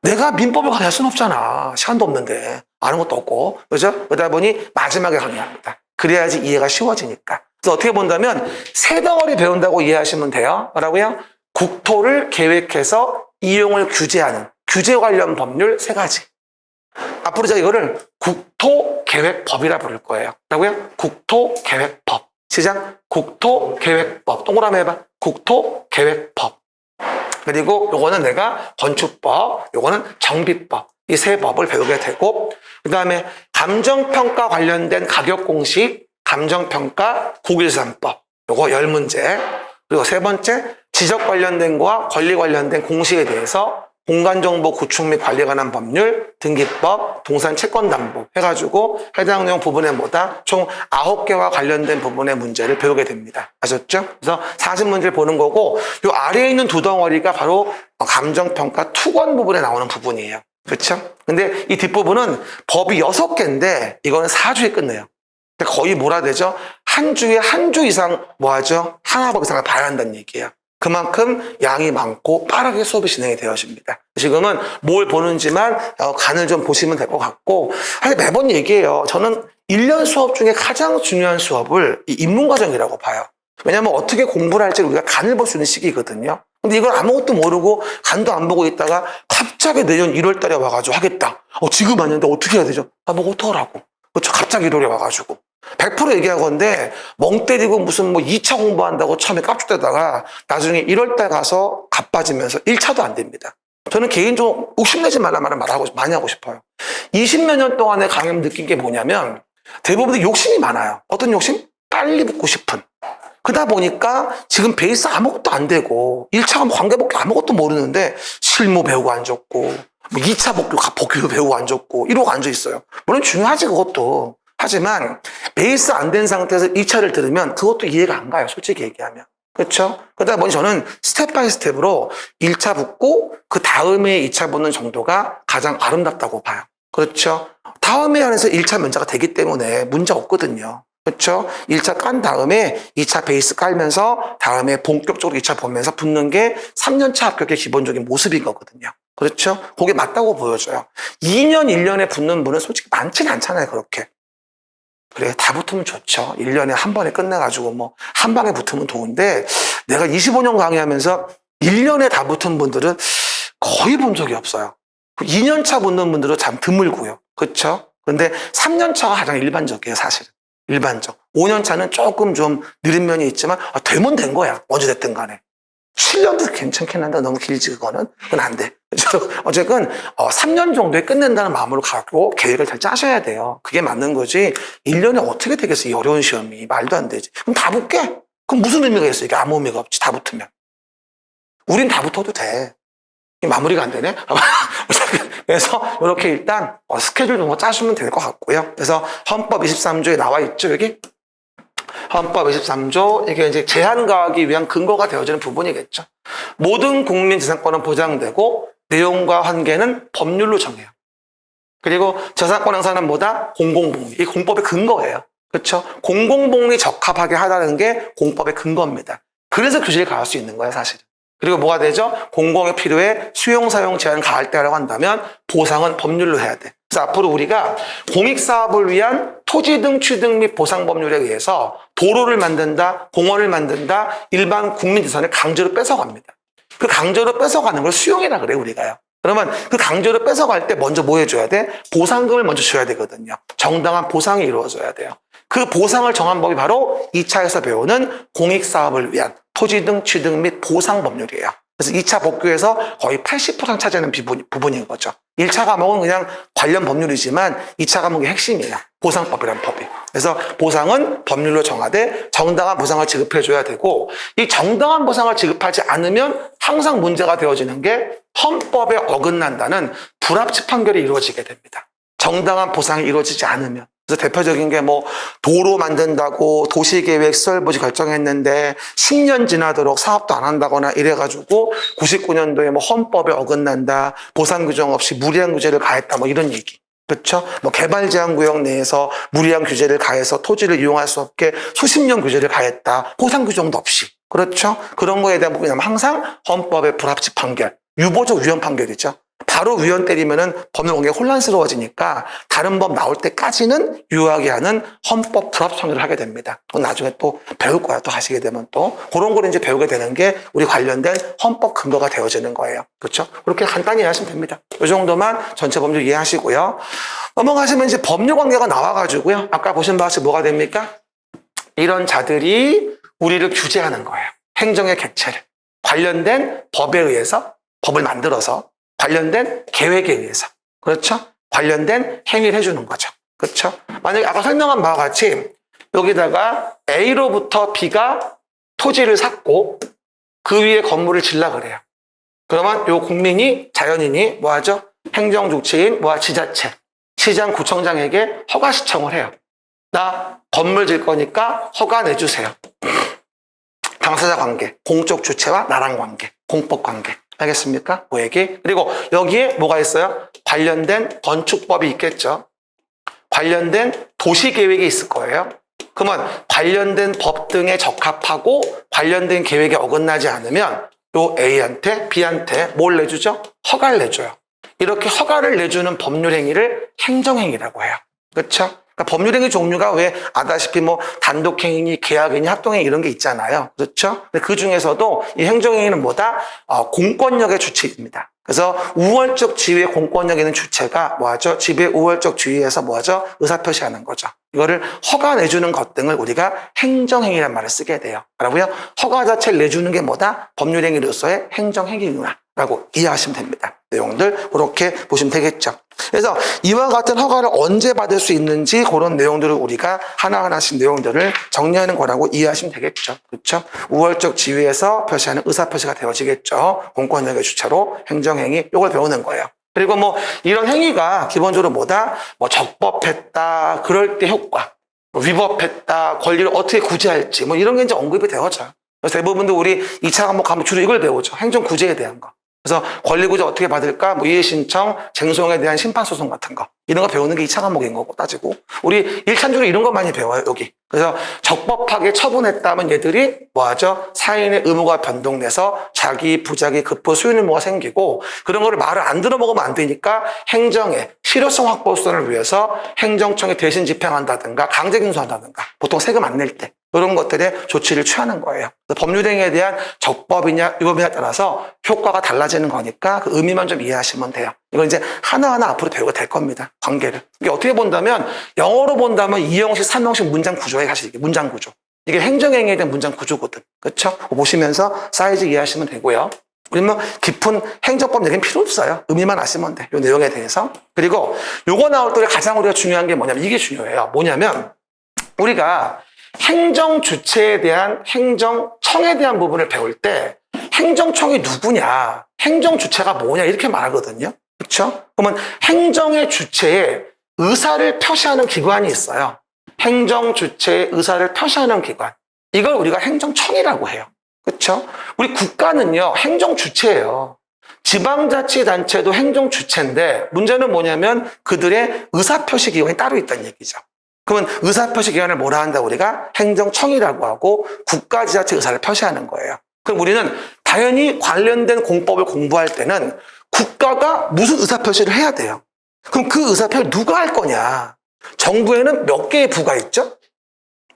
내가 민법을 강의할 수는 없잖아. 시간도 없는데 아는 것도 없고 그죠? 그러다 보니 마지막에 강의합니다. 그래야지 이해가 쉬워지니까. 그래서 어떻게 본다면 세 덩어리 배운다고 이해하시면 돼요. 뭐라고요? 국토를 계획해서 이용을 규제하는 규제 관련 법률 세 가지. 앞으로 제가 이거를 국토계획법이라 부를 거예요. 뭐라고요? 국토계획법. 시작. 국토계획법. 동그라미 해봐. 국토계획법. 그리고 요거는 내가 건축법, 요거는 정비법. 이 세 법을 배우게 되고, 그 다음에 감정평가 관련된 가격공식, 감정평가 913법. 요거 10문제. 그리고 세 번째, 지적 관련된 거와 권리 관련된 공식에 대해서 공간정보 구축 및 관리에 관한 법률, 등기법, 동산 채권담보 해가지고 해당 내용 부분에 뭐다? 총 9개와 관련된 부분의 문제를 배우게 됩니다. 아셨죠? 그래서 40문제를 보는 거고 이 아래에 있는 두 덩어리가 바로 감정평가 투권 부분에 나오는 부분이에요. 그렇죠? 근데 이 뒷부분은 법이 6개인데 이거는 4주에 끝내요. 거의 뭐라 되죠? 한 주에 한 주 이상 뭐 하죠? 하나 법 이상을 봐야 한다는 얘기예요. 그만큼 양이 많고 빠르게 수업이 진행이 되어집니다. 지금은 뭘 보는지만 간을 좀 보시면 될 것 같고 사실 매번 얘기해요. 저는 1년 수업 중에 가장 중요한 수업을 이 입문과정이라고 봐요. 왜냐하면 어떻게 공부를 할지 우리가 간을 볼 수 있는 시기거든요. 근데 이걸 아무것도 모르고 간도 안 보고 있다가 갑자기 내년 1월 달에 와가지고 하겠다. 지금 왔는데 어떻게 해야 되죠? 뭐 어떡하라고. 그렇죠. 갑자기 1월에 와가지고. 100% 얘기하건데 멍 때리고 무슨 뭐 2차 공부한다고 처음에 깝죽대다가 나중에 1월달 가서 가빠지면서 1차도 안 됩니다. 저는 개인적으로 욕심내지 말라 말을 많이 하고 싶어요. 20몇 년 동안의 강연 느낀 게 뭐냐면 대부분 욕심이 많아요. 어떤 욕심? 빨리 붙고 싶은. 그러다 보니까 지금 베이스 아무것도 안 되고 1차 관계복귀 아무것도 모르는데 실무 배우고 앉았고 뭐 2차 복귀도 배우고 앉았고 이러고 앉아 있어요. 물론 중요하지 그것도. 하지만 베이스 안 된 상태에서 2차를 들으면 그것도 이해가 안 가요. 솔직히 얘기하면. 그렇죠? 그러다 보니 저는 스텝 바이 스텝으로 1차 붙고 그 다음에 2차 붙는 정도가 가장 아름답다고 봐요. 그렇죠? 다음에 안에서 1차 면제가 되기 때문에 문제 없거든요. 그렇죠? 1차 깐 다음에 2차 베이스 깔면서 다음에 본격적으로 2차 보면서 붙는 게 3년차 합격의 기본적인 모습인 거거든요. 그렇죠? 그게 맞다고 보여져요. 2년, 1년에 붙는 분은 솔직히 많지는 않잖아요. 그렇게. 그래, 다 붙으면 좋죠. 1년에 한 번에 끝내가지고 뭐, 한 방에 붙으면 좋은데, 내가 25년 강의하면서 1년에 다 붙은 분들은 거의 본 적이 없어요. 2년차 붙는 분들은 참 드물고요. 그렇죠? 근데 3년차가 가장 일반적이에요, 사실은. 일반적. 5년차는 조금 좀 느린 면이 있지만, 되면 된 거야. 언제 됐든 간에. 7년도 괜찮긴 한데 너무 길지 그건 안 돼. 어쨌든 3년 정도에 끝낸다는 마음으로 가고 계획을 잘 짜셔야 돼요. 그게 맞는 거지. 1년에 어떻게 되겠어 이 어려운 시험이. 말도 안 되지. 그럼 다 붙게? 그럼 무슨 의미가 있어? 이게 아무 의미가 없지. 다 붙으면. 우린 다 붙어도 돼. 마무리가 안 되네. 그래서 이렇게 일단 스케줄 좀 짜시면 될 것 같고요. 그래서 헌법 23조에 나와 있죠 여기? 헌법 23조, 이게 이제 제한 가하기 위한 근거가 되어지는 부분이겠죠. 모든 국민 재산권은 보장되고 내용과 한계는 법률로 정해요. 그리고 재산권 행사는 뭐다? 공공복리. 이 공법의 근거예요. 그렇죠? 공공복리 적합하게 하라는 게 공법의 근거입니다. 그래서 규제를 가할 수 있는 거예요, 사실은. 그리고 뭐가 되죠? 공공의 필요에 수용사용 제한 가할 때 하라고 한다면 보상은 법률로 해야 돼. 그래서 앞으로 우리가 공익사업을 위한 토지 등 취득 및 보상 법률에 의해서 도로를 만든다, 공원을 만든다, 일반 국민재산을 강제로 뺏어갑니다. 그 강제로 뺏어가는 걸 수용이라 그래요, 우리가요. 그러면 그 강제로 뺏어갈 때 먼저 뭐 해줘야 돼? 보상금을 먼저 줘야 되거든요. 정당한 보상이 이루어져야 돼요. 그 보상을 정한 법이 바로 2차에서 배우는 공익사업을 위한 토지 등 취득 및 보상 법률이에요. 그래서 2차 복귀에서 거의 80% 차지하는 부분인 거죠. 1차 과목은 그냥 관련 법률이지만 2차 과목의 핵심이에요. 보상법이라는 법이. 그래서 보상은 법률로 정하되 정당한 보상을 지급해줘야 되고 이 정당한 보상을 지급하지 않으면 항상 문제가 되어지는 게 헌법에 어긋난다는 불합치 판결이 이루어지게 됩니다. 정당한 보상이 이루어지지 않으면. 그래서 대표적인 게 뭐 도로 만든다고 도시계획 시설부지 결정했는데 10년 지나도록 사업도 안 한다거나 이래가지고 99년도에 뭐 헌법에 어긋난다, 보상 규정 없이 무리한 규제를 가했다, 뭐 이런 얘기. 그렇죠? 뭐 개발 제한 구역 내에서 무리한 규제를 가해서 토지를 이용할 수 없게 수십 년 규제를 가했다, 보상 규정도 없이. 그렇죠? 그런 거에 대한 부분이 항상 헌법의 불합치 판결, 유보적 위헌 판결이죠. 바로 위헌 때리면은 법률 관계가 혼란스러워지니까 다른 법 나올 때까지는 유효하게 하는 헌법 불합 청구를 하게 됩니다. 그건 나중에 또 배울 거야. 또 하시게 되면 또 그런 걸 이제 배우게 되는 게 우리 관련된 헌법 근거가 되어지는 거예요. 그렇죠? 그렇게 간단히 이해하시면 됩니다. 이 정도만 전체 법률 이해하시고요. 넘어가시면 이제 법률 관계가 나와가지고요. 아까 보신 바와 같이 뭐가 됩니까? 이런 자들이 우리를 규제하는 거예요. 행정의 객체를. 관련된 법에 의해서 법을 만들어서 관련된 계획에 의해서 그렇죠? 관련된 행위를 해주는 거죠. 그렇죠? 만약에 아까 설명한 바와 같이 여기다가 A로부터 B가 토지를 샀고 그 위에 건물을 질라 그래요. 그러면 요 국민이 자연인이 뭐하죠? 행정주체인 지자체, 시장, 구청장에게 허가 신청을 해요. 나 건물 질 거니까 허가 내주세요. 당사자 관계, 공적 주체와 나랑 관계, 공법 관계. 알겠습니까? 그 얘기. 그리고 여기에 뭐가 있어요? 관련된 건축법이 있겠죠. 관련된 도시계획이 있을 거예요. 그러면 관련된 법 등에 적합하고 관련된 계획에 어긋나지 않으면 요 A한테 B한테 뭘 내주죠? 허가를 내줘요. 이렇게 허가를 내주는 법률 행위를 행정행위라고 해요. 그렇죠? 그러니까 법률행위 종류가 왜 아다시피 뭐 단독행위, 계약행위, 합동행위 이런 게 있잖아요. 그렇죠? 근데 그 중에서도 이 행정행위는 뭐다? 공권력의 주체입니다. 그래서 우월적 지위의 공권력에 있는 주체가 뭐하죠? 지배 우월적 지위에서 뭐하죠? 의사표시하는 거죠. 이거를 허가 내주는 것 등을 우리가 행정행위란 말을 쓰게 돼요. 그러고요. 허가 자체를 내주는 게 뭐다? 법률행위로서의 행정행위라고 이해하시면 됩니다. 내용들 그렇게 보시면 되겠죠. 그래서 이와 같은 허가를 언제 받을 수 있는지 그런 내용들을 우리가 하나하나씩 내용들을 정리하는 거라고 이해하시면 되겠죠. 그렇죠? 우월적 지위에서 표시하는 의사표시가 되어지겠죠. 공권력의 주체로 행정행위 이걸 배우는 거예요. 그리고 뭐 이런 행위가 기본적으로 뭐다? 뭐 적법했다, 그럴 때 효과, 위법했다, 권리를 어떻게 구제할지 뭐 이런 게 이제 언급이 되어져요. 그래서 대부분도 우리 2차 과목 가면 주로 이걸 배우죠. 행정구제에 대한 거. 그래서 권리구제 어떻게 받을까? 뭐 이해신청, 쟁송에 대한 심판소송 같은 거. 이런 거 배우는 게 2차 과목인 거고 따지고. 우리 1차주로 이런 거 많이 배워요, 여기. 그래서 적법하게 처분했다면 얘들이 뭐하죠? 사인의 의무가 변동돼서 자기, 부자기, 급부, 수용 의무가 생기고 그런 거를 말을 안 들어먹으면 안 되니까 행정의 실효성 확보 수단을 위해서 행정청이 대신 집행한다든가 강제 징수한다든가 보통 세금 안 낼 때 이런 것들에 조치를 취하는 거예요. 법률행위에 대한 적법이냐 위법이냐에 따라서 효과가 달라지는 거니까 그 의미만 좀 이해하시면 돼요. 이건 이제 하나하나 앞으로 배우게 될 겁니다. 관계를. 이게 어떻게 본다면 영어로 본다면 2형식, 3형식 문장 구조에 사실 이게 문장 구조. 이게 행정행위에 대한 문장 구조거든. 그렇죠? 보시면서 사이즈 이해하시면 되고요. 그러면 깊은 행정법 얘기는 필요 없어요. 의미만 아시면 돼. 이 내용에 대해서. 그리고 요거 나올 때 가장 우리가 중요한 게 뭐냐면 이게 중요해요. 뭐냐면 우리가 행정 주체에 대한 행정청에 대한 부분을 배울 때 행정청이 누구냐, 행정 주체가 뭐냐 이렇게 말하거든요. 그렇죠? 그러면 행정의 주체에 의사를 표시하는 기관이 있어요. 행정 주체의 의사를 표시하는 기관. 이걸 우리가 행정청이라고 해요. 그렇죠? 우리 국가는요, 행정 주체예요. 지방자치단체도 행정 주체인데 문제는 뭐냐면 그들의 의사표시 기관이 따로 있다는 얘기죠. 그러면 의사표시 기관을 뭐라 한다 우리가? 행정청이라고 하고 국가지자체 의사를 표시하는 거예요. 그럼 우리는 당연히 관련된 공법을 공부할 때는 국가가 무슨 의사표시를 해야 돼요. 그럼 그 의사표시를 누가 할 거냐? 정부에는 몇 개의 부가 있죠?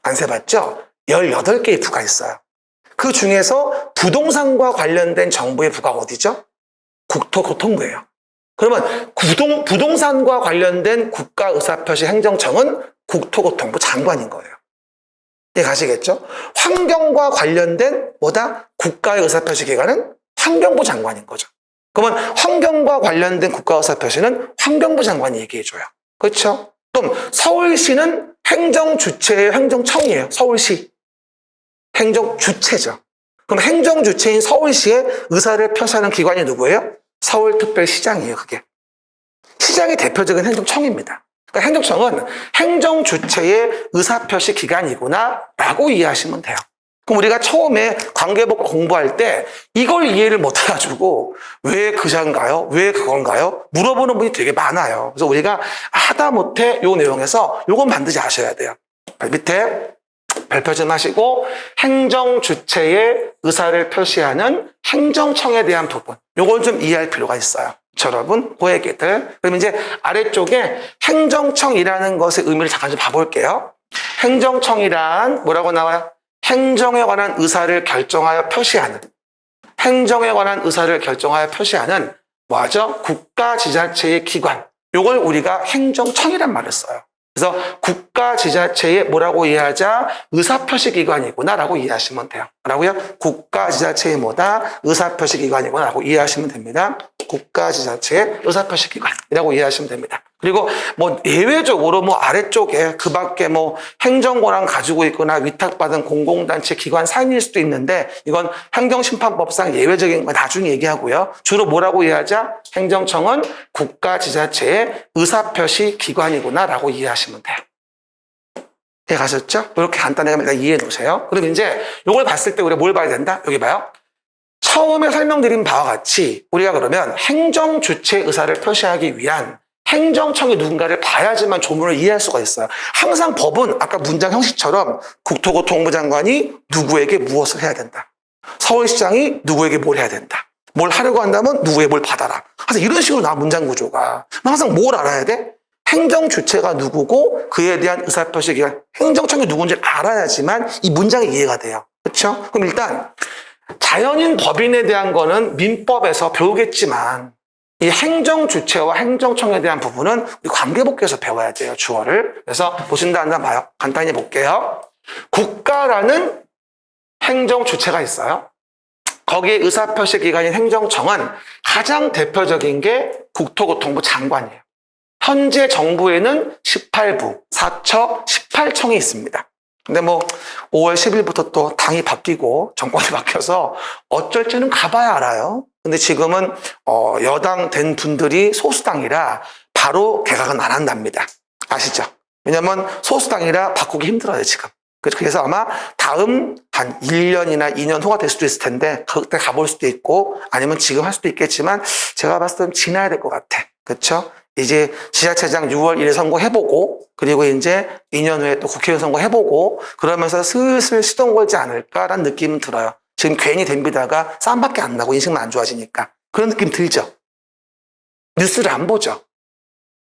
안 세봤죠? 18개의 부가 있어요. 그 중에서 부동산과 관련된 정부의 부가 어디죠? 국토교통부예요. 그러면 부동산과 관련된 국가의사표시 행정청은 국토교통부 장관인 거예요. 이해 가시겠죠? 환경과 관련된 뭐다? 국가의 의사표시 기관은 환경부 장관인 거죠. 그러면 환경과 관련된 국가의사표시는 환경부 장관이 얘기해줘요. 그렇죠? 또 서울시는 행정주체의 행정청이에요. 서울시. 행정주체죠. 그럼 행정주체인 서울시의 의사를 표시하는 기관이 누구예요? 서울특별시장이에요, 그게. 시장이 대표적인 행정청입니다. 그러니까 행정청은 행정주체의 의사표시 기관이구나 라고 이해하시면 돼요. 그럼 우리가 처음에 관계법 공부할 때 이걸 이해를 못 해가지고 왜 그자인가요? 왜 그건가요? 물어보는 분이 되게 많아요. 그래서 우리가 하다못해 요 내용에서 요건 반드시 아셔야 돼요. 밑에 발표 좀 하시고 행정 주체의 의사를 표시하는 행정청에 대한 부분 요건 좀 이해할 필요가 있어요. 여러분, 그 얘기들. 그럼 이제 아래쪽에 행정청이라는 것의 의미를 잠깐 좀 봐볼게요. 행정청이란 뭐라고 나와요? 행정에 관한 의사를 결정하여 표시하는, 행정에 관한 의사를 결정하여 표시하는 뭐죠? 국가지자체의 기관. 요걸 우리가 행정청이란 말을 써요. 그래서 국가지자체의 뭐라고 이해하자? 의사표시기관이구나 라고 이해하시면 돼요. 뭐라고요? 국가지자체의 뭐다? 의사표시기관이구나 라고 이해하시면 됩니다. 국가지자체의 의사표시기관이라고 이해하시면 됩니다. 그리고 뭐 예외적으로 뭐 아래쪽에 그 밖에 뭐 행정권한 가지고 있거나 위탁받은 공공단체 기관 사인일 수도 있는데 이건 행정심판법상 예외적인 거 나중에 얘기하고요. 주로 뭐라고 이해하자? 행정청은 국가지자체의 의사표시 기관이구나 라고 이해하시면 돼요. 네, 가셨죠? 이렇게 간단하게 일단 이해해 놓으세요. 그럼 이제 이걸 봤을 때 우리가 뭘 봐야 된다? 여기 봐요. 처음에 설명드린 바와 같이 우리가 그러면 행정 주체 의사를 표시하기 위한 행정청이 누군가를 봐야지만 조문을 이해할 수가 있어요. 항상 법은 아까 문장 형식처럼 국토교통부 장관이 누구에게 무엇을 해야 된다. 서울시장이 누구에게 뭘 해야 된다. 뭘 하려고 한다면 누구에게 뭘 받아라. 항상 이런 식으로 나와 문장 구조가. 항상 뭘 알아야 돼? 행정 주체가 누구고 그에 대한 의사표시 기관, 행정청이 누군지를 알아야지만 이 문장이 이해가 돼요. 그렇죠? 그럼 일단 자연인 법인에 대한 거는 민법에서 배우겠지만 이 행정 주체와 행정청에 대한 부분은 우리 관계복귀에서 배워야 돼요, 주어를. 그래서 보신다 한번 봐요. 간단히 볼게요. 국가라는 행정 주체가 있어요. 거기에 의사표시 기관인 행정청은 가장 대표적인 게 국토교통부 장관이에요. 현재 정부에는 18부, 4처, 18청이 있습니다. 근데 뭐 5월 10일부터 또 당이 바뀌고 정권이 바뀌어서 어쩔지는 가봐야 알아요. 근데 지금은 여당 된 분들이 소수당이라 바로 개각은 안 한답니다. 아시죠? 왜냐면 소수당이라 바꾸기 힘들어요, 지금. 그래서 아마 다음 한 1년이나 2년 후가 될 수도 있을 텐데 그때 가볼 수도 있고 아니면 지금 할 수도 있겠지만 제가 봤을 때는 지나야 될 것 같아. 그렇죠? 이제 지자체장 6월 1일 선거해보고 그리고 이제 2년 후에 또 국회의원 선거해보고 그러면서 슬슬 시동 걸지 않을까라는 느낌은 들어요. 지금 괜히 덤비다가 싸움밖에 안 나고 인식만 안 좋아지니까. 그런 느낌 들죠? 뉴스를 안 보죠?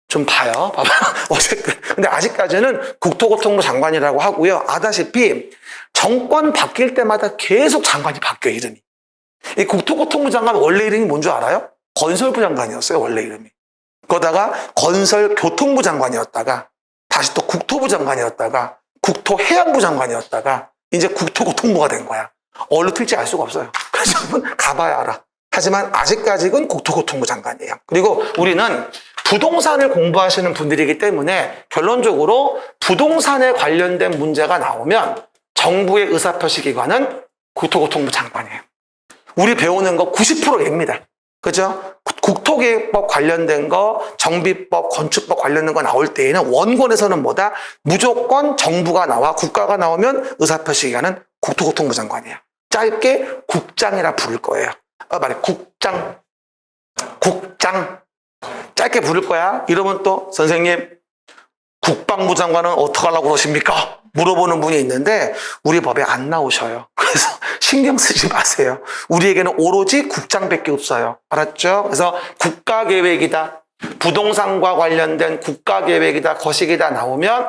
좀 봐요. 봐봐. 어쨌든. 근데 아직까지는 국토교통부 장관이라고 하고요. 아다시피 정권 바뀔 때마다 계속 장관이 바뀌어요, 이름이. 이 국토교통부 장관 원래 이름이 뭔 줄 알아요? 건설부 장관이었어요, 원래 이름이. 그러다가 건설교통부 장관이었다가 다시 또 국토부 장관이었다가 국토해양부 장관이었다가 이제 국토교통부가 된 거야. 어디로 튈지 알 수가 없어요. 그래서 여러분 가봐야 알아. 하지만 아직까지는 국토교통부 장관이에요. 그리고 우리는 부동산을 공부하시는 분들이기 때문에 결론적으로 부동산에 관련된 문제가 나오면 정부의 의사표시기관은 국토교통부 장관이에요. 우리 배우는 거 90% 얘입니다. 그죠? 국토계획법 관련된 거, 정비법, 건축법 관련된 거 나올 때에는 원권에서는 뭐다? 무조건 정부가 나와 국가가 나오면 의사표시기관은 국토교통부 장관이에요. 짧게 국장이라 부를 거예요. 말해 국장. 짧게 부를 거야. 이러면 또 선생님 국방부 장관은 어떻게 하려고 그러십니까? 물어보는 분이 있는데 우리 법에 안 나오셔요. 그래서 신경 쓰지 마세요. 우리에게는 오로지 국장밖에 없어요. 알았죠? 그래서 국가계획이다. 부동산과 관련된 국가계획이다. 거시기다 나오면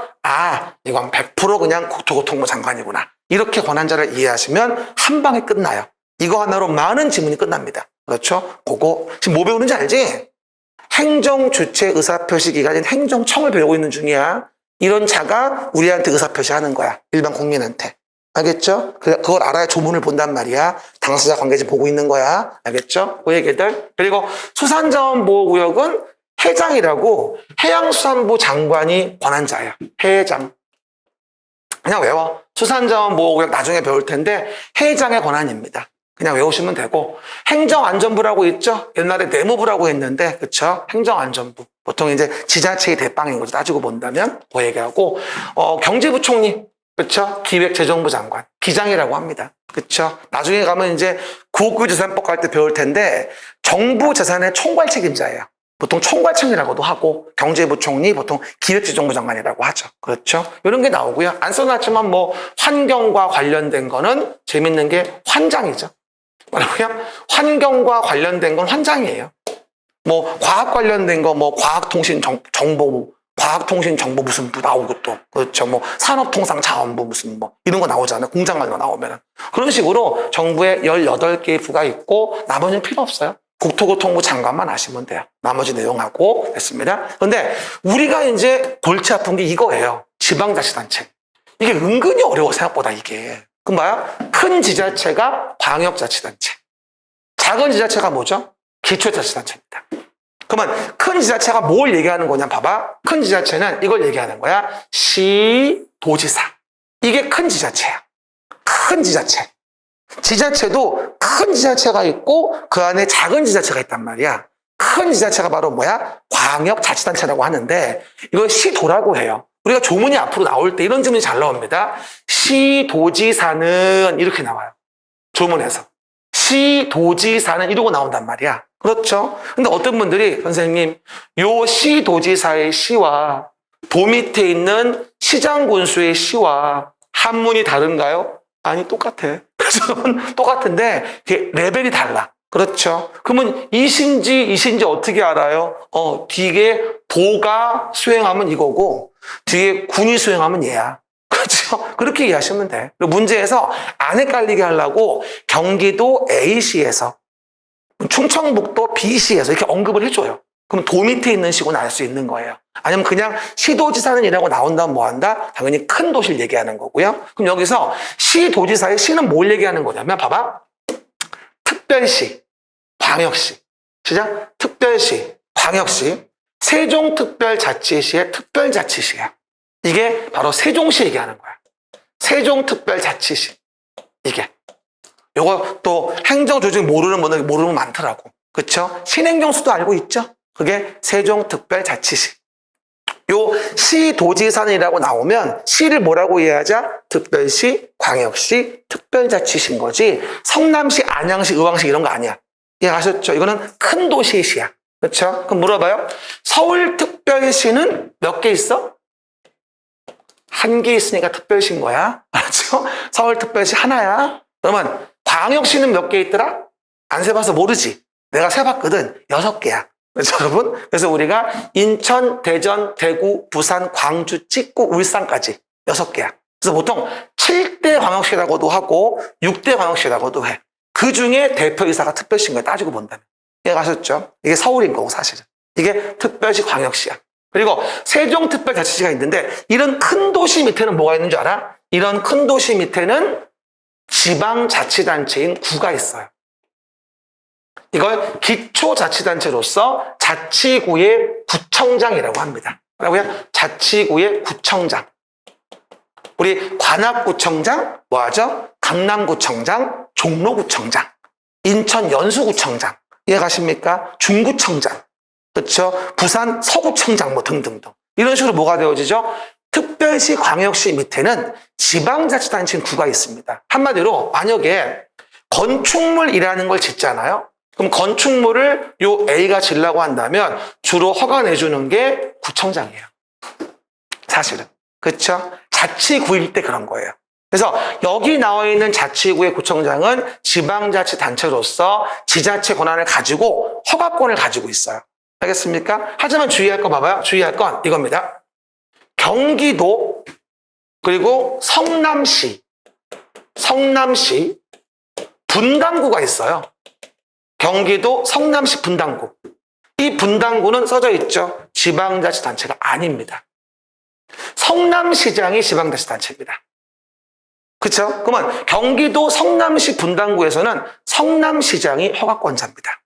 이건 100% 그냥 국토교통부 장관이구나. 이렇게 권한자를 이해하시면 한 방에 끝나요. 이거 하나로 많은 지문이 끝납니다. 그렇죠? 그거 지금 뭐 배우는지 알지? 행정주체 의사표시기관인 행정청을 배우고 있는 중이야. 이런 자가 우리한테 의사표시하는 거야. 일반 국민한테. 알겠죠? 그걸 알아야 조문을 본단 말이야. 당사자 관계지 보고 있는 거야. 알겠죠? 그 얘기들. 그리고 수산자원보호구역은 해장이라고 해양수산부 장관이 권한자야. 해장. 그냥 외워. 수산자원보호구역 나중에 배울 텐데 해장의 권한입니다. 그냥 외우시면 되고 행정안전부라고 있죠? 옛날에 내무부라고 했는데 그렇죠? 행정안전부. 보통 이제 지자체의 대빵인 거죠. 따지고 본다면 그 얘기하고 경제부총리 그렇죠? 기획재정부 장관 기장이라고 합니다. 그렇죠? 나중에 가면 이제 국유재산법 갈 때 배울 텐데 정부 재산의 총괄 책임자예요. 보통 총괄청이라고도 하고 경제부총리 보통 기획재정부 장관이라고 하죠. 그렇죠? 이런 게 나오고요. 안 써놨지만 뭐 환경과 관련된 거는 재밌는 게 환장이죠. 뭐라고요? 환경과 관련된 건 환장이에요. 뭐 과학 관련된 거 뭐 과학통신정보 무슨 부 나오고 또 그렇죠. 뭐 산업통상자원부 무슨 뭐 이런 거 나오잖아요. 공장 관련 나오면 그런 식으로 정부에 18개의 부가 있고 나머지는 필요 없어요. 국토교통부 장관만 아시면 돼요. 나머지 내용하고 됐습니다. 그런데 우리가 이제 골치 아픈 게 이거예요. 지방자치단체. 이게 은근히 어려워 생각보다 이게. 그럼 뭐야? 큰 지자체가 광역자치단체. 작은 지자체가 뭐죠? 기초자치단체입니다. 그러면 큰 지자체가 뭘 얘기하는 거냐 봐봐. 큰 지자체는 이걸 얘기하는 거야. 시, 도지사. 이게 큰 지자체야. 큰 지자체. 지자체도 큰 지자체가 있고 그 안에 작은 지자체가 있단 말이야. 큰 지자체가 바로 뭐야? 광역자치단체라고 하는데 이걸 시도라고 해요. 우리가 조문이 앞으로 나올 때 이런 질문이 잘 나옵니다. 시도지사는 이렇게 나와요. 조문에서. 시도지사는 이러고 나온단 말이야. 그렇죠? 근데 어떤 분들이 선생님 요 시도지사의 시와 도 밑에 있는 시장군수의 시와 한문이 다른가요? 아니 똑같아. 그래서 똑같은데 이게 레벨이 달라. 그렇죠? 그러면 이신지 어떻게 알아요? 뒤에 도가 수행하면 이거고 뒤에 군이 수행하면 얘야. 그렇죠? 그렇게 이해하시면 돼. 그리고 문제에서 안 헷갈리게 하려고 경기도 A시에서 충청북도 B시에서 이렇게 언급을 해줘요. 그럼 도 밑에 있는 시구는 알 수 있는 거예요. 아니면 그냥 시도지사는 이라고 나온다면 뭐 한다? 당연히 큰 도시를 얘기하는 거고요. 그럼 여기서 시도지사의 시는 뭘 얘기하는 거냐면 봐봐. 특별시, 광역시. 시작? 특별시, 광역시. 세종특별자치시의 특별자치시야. 이게 바로 세종시 얘기하는 거야. 세종특별자치시. 이게. 요거 또 행정조직 모르는 분들 모르면 많더라고. 그쵸? 신행정수도 알고 있죠? 그게 세종특별자치시. 요 시도지사이라고 나오면 시를 뭐라고 이해하자? 특별시, 광역시, 특별자치시인 거지. 성남시, 안양시, 의왕시 이런 거 아니야. 이해하셨죠? 이거는 큰 도시의 시야. 그렇죠? 그럼 물어봐요. 서울특별시는 몇 개 있어? 한 개 있으니까 특별시인 거야. 알았죠? 서울특별시 하나야. 그러면 광역시는 몇 개 있더라? 안 세봐서 모르지. 내가 세봤거든. 6개야. 그렇죠, 여러분? 그래서 우리가 인천, 대전, 대구, 부산, 광주, 찍고 울산까지 6개야. 그래서 보통 7대 광역시라고도 하고 6대 광역시라고도 해. 그 중에 대표이사가 특별시인 거야. 따지고 본다면. 이해가셨죠? 이게 서울인 거고 사실은. 이게 특별시 광역시야. 그리고 세종특별자치시가 있는데 이런 큰 도시 밑에는 뭐가 있는 줄 알아? 이런 큰 도시 밑에는 지방자치단체인 구가 있어요. 이걸 기초자치단체로서 자치구의 구청장이라고 합니다. 뭐라고요? 자치구의 구청장. 우리 관악구청장, 뭐하죠? 강남구청장, 종로구청장, 인천 연수구청장. 이해가십니까? 중구청장. 그렇죠? 부산 서구청장 뭐 등등등. 이런 식으로 뭐가 되어지죠? 특별시, 광역시 밑에는 지방자치단체인 구가 있습니다. 한마디로 만약에 건축물이라는 걸 짓잖아요. 그럼 건축물을 요 A가 지으려고 한다면 주로 허가 내주는 게 구청장이에요. 사실은. 그렇죠? 자치구일 때 그런 거예요. 그래서 여기 나와 있는 자치구의 구청장은 지방자치단체로서 지자체 권한을 가지고 허가권을 가지고 있어요. 알겠습니까? 하지만 주의할 거 봐봐요. 주의할 건 이겁니다. 경기도 그리고 성남시 분당구가 있어요. 경기도 성남시 분당구. 이 분당구는 써져 있죠. 지방자치단체가 아닙니다. 성남시장이 지방자치단체입니다. 그렇죠? 그러면 경기도 성남시 분당구에서는 성남시장이 허가권자입니다.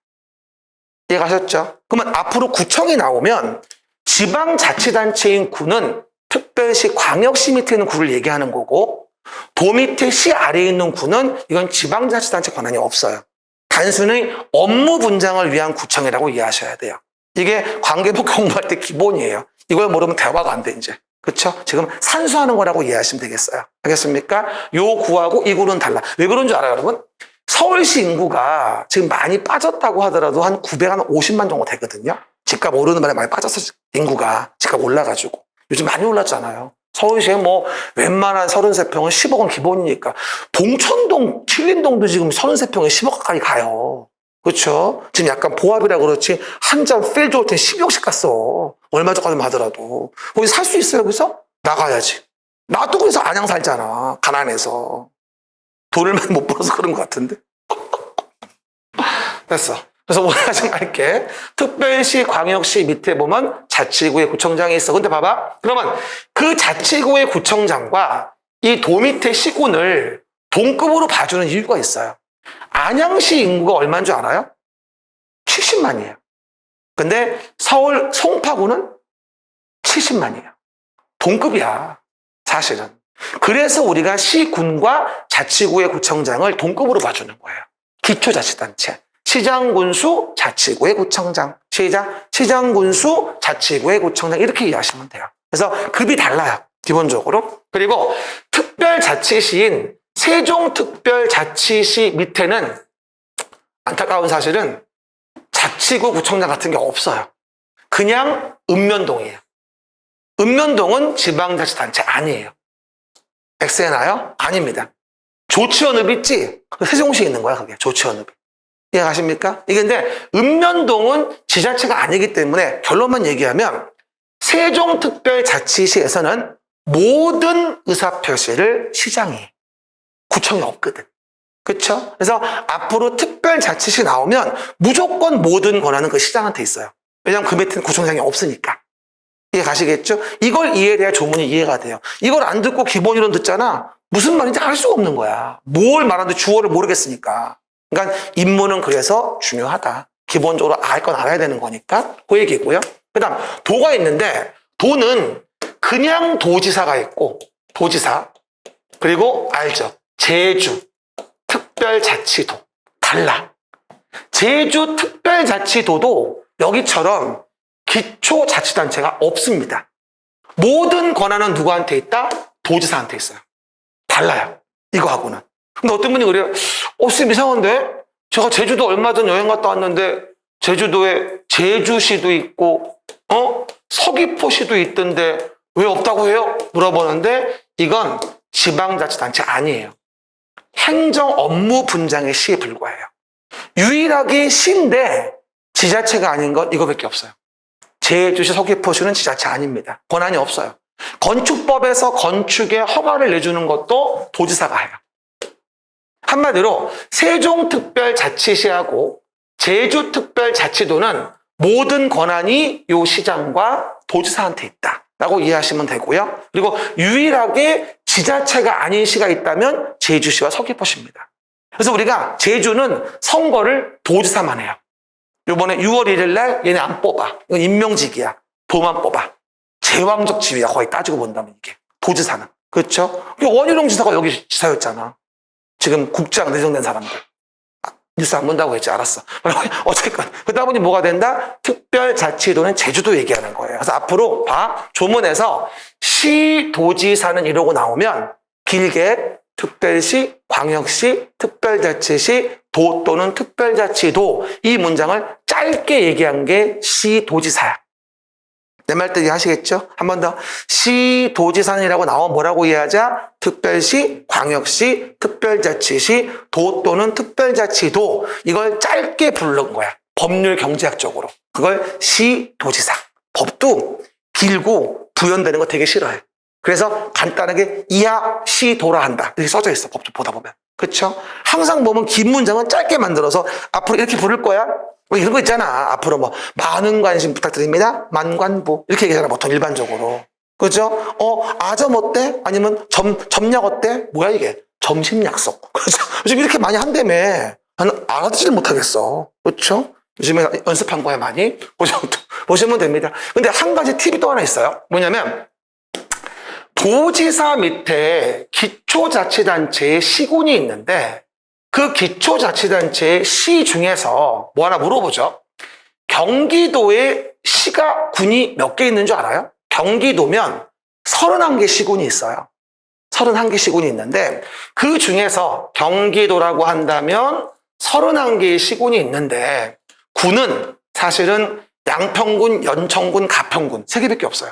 이해가셨죠? 그러면 앞으로 구청이 나오면 지방자치단체인 구는 특별시, 광역시 밑에 있는 구를 얘기하는 거고 도 밑에 시 아래에 있는 구는 이건 지방자치단체 권한이 없어요. 단순히 업무 분장을 위한 구청이라고 이해하셔야 돼요. 이게 관계부 공부할 때 기본이에요. 이걸 모르면 대화가 안 돼, 이제. 그렇죠? 지금 산수하는 거라고 이해하시면 되겠어요. 알겠습니까? 요 구하고 이 구는 달라. 왜 그런 줄 알아요, 여러분? 서울시 인구가 지금 많이 빠졌다고 하더라도 한 950만 정도 되거든요. 집값 오르는 바람에 많이 빠졌어, 인구가. 집값 올라가지고. 요즘 많이 올랐잖아요. 서울시에 뭐 웬만한 33평은 10억은 기본이니까. 동천동, 칠린동도 지금 33평에 10억 가까이 가요. 그렇죠? 지금 약간 보합이라 그렇지 한 잔 필 좋을 때 12억씩 갔어. 얼마 전까지만 하더라도. 거기 살 수 있어요, 그래서? 나가야지. 나도 그래서 안양 살잖아. 가난해서. 돈을 많이 못 벌어서 그런 것 같은데. 됐어. 그래서 오늘 좀 할게. 특별시, 광역시 밑에 보면 자치구의 구청장이 있어. 근데 봐봐. 그러면 그 자치구의 구청장과 이 도 밑의 시군을 동급으로 봐주는 이유가 있어요. 안양시 인구가 얼마인 줄 알아요? 70만이에요. 근데 서울 송파구는 70만이에요. 동급이야, 사실은. 그래서 우리가 시군과 자치구의 구청장을 동급으로 봐주는 거예요. 기초자치단체. 시장, 군수, 자치구의 구청장. 시장, 군수, 자치구의 구청장. 이렇게 이해하시면 돼요. 그래서 급이 달라요, 기본적으로. 그리고 특별자치시인 세종특별자치시 밑에는 안타까운 사실은 자치구 구청장 같은 게 없어요. 그냥 읍면동이에요. 읍면동은 지방자치단체 아니에요. 엑스에나요? 아닙니다. 조치원읍 있지? 세종시에 있는 거야, 그게. 조치원읍이. 이해가십니까? 이게 근데 읍면동은 지자체가 아니기 때문에 결론만 얘기하면 세종특별자치시에서는 모든 의사표시를 시장이 해. 구청이 없거든. 그렇죠? 그래서 앞으로 특별자치시 나오면 무조건 모든 권한은 그 시장한테 있어요. 왜냐하면 그 밑에는 구청장이 없으니까. 이해 가시겠죠? 이걸 이해해야 조문이 이해가 돼요. 이걸 안 듣고 기본 이론 듣잖아. 무슨 말인지 알 수가 없는 거야. 뭘 말하는지 주어를 모르겠으니까. 그러니까 인문은 그래서 중요하다. 기본적으로 알 건 알아야 되는 거니까 그 얘기고요. 그 다음 도가 있는데 도는 그냥 도지사가 있고 도지사 그리고 알죠? 제주 특별자치도 달라. 제주 특별자치도도 여기처럼 기초자치단체가 없습니다. 모든 권한은 누구한테 있다? 도지사한테 있어요. 달라요. 이거하고는. 근데 어떤 분이 그래요. 쌤 이상한데? 제가 제주도 얼마 전 여행 갔다 왔는데 제주도에 제주시도 있고 서귀포시도 있던데 왜 없다고 해요? 물어보는데 이건 지방자치단체 아니에요. 행정 업무 분장의 시에 불과해요. 유일하게 시인데 지자체가 아닌 건 이거밖에 없어요. 제주시, 서귀포시는 지자체 아닙니다. 권한이 없어요. 건축법에서 건축에 허가를 내주는 것도 도지사가 해요. 한마디로 세종특별자치시하고 제주특별자치도는 모든 권한이 요 시장과 도지사한테 있다라고 이해하시면 되고요. 그리고 유일하게 지자체가 아닌 시가 있다면 제주시와 서귀포시입니다. 그래서 우리가 제주는 선거를 도지사만 해요. 요번에 6월 1일 날 얘네 안 뽑아. 이건 임명직이야. 도만 뽑아. 제왕적 지위야. 거의 따지고 본다면 이게. 도지사는. 그렇죠? 원희룡 지사가 여기 지사였잖아. 지금 국장 내정된 사람들. 뉴스 안 본다고 했지. 알았어. 어쨌건. 그러다 보니 뭐가 된다? 특별자치도는 제주도 얘기하는 거예요. 그래서 앞으로 봐. 조문에서 시도지사는 이러고 나오면 길게 특별시, 광역시, 특별자치시, 도 또는 특별자치도 이 문장을 짧게 얘기한 게 시도지사야. 내 말 뜻 이해하시겠죠? 한 번 더. 시도지사이라고 나오면 뭐라고 이해하자? 특별시, 광역시, 특별자치시, 도 또는 특별자치도 이걸 짧게 부른 거야. 법률 경제학적으로. 그걸 시도지사. 법도 길고 부연되는 거 되게 싫어해. 그래서 간단하게 이하 시도라 한다. 이렇게 써져 있어. 법도 보다 보면. 그렇죠? 항상 보면 긴 문장은 짧게 만들어서 앞으로 이렇게 부를 거야. 뭐 이런 거 있잖아. 앞으로 뭐 많은 관심 부탁드립니다. 만관부 이렇게 얘기하잖아. 보통 일반적으로. 그렇죠? 아점 어때? 아니면 점약 어때? 뭐야 이게? 점심 약속. 그렇죠? 요즘 이렇게 많이 한다며. 나는 알아듣지를 못하겠어. 그렇죠? 요즘에 연습한 거야 많이. 그 정도 보시면 됩니다. 근데 한 가지 팁이 또 하나 있어요. 뭐냐면 도지사 밑에 기초자치단체의 시군이 있는데 그 기초자치단체의 시 중에서 뭐 하나 물어보죠. 경기도에 시가 군이 몇 개 있는 줄 알아요? 경기도면 31개 시군이 있어요. 31개 시군이 있는데 그 중에서 경기도라고 한다면 31개의 시군이 있는데 군은 사실은 양평군, 연천군, 가평군 3개밖에 없어요.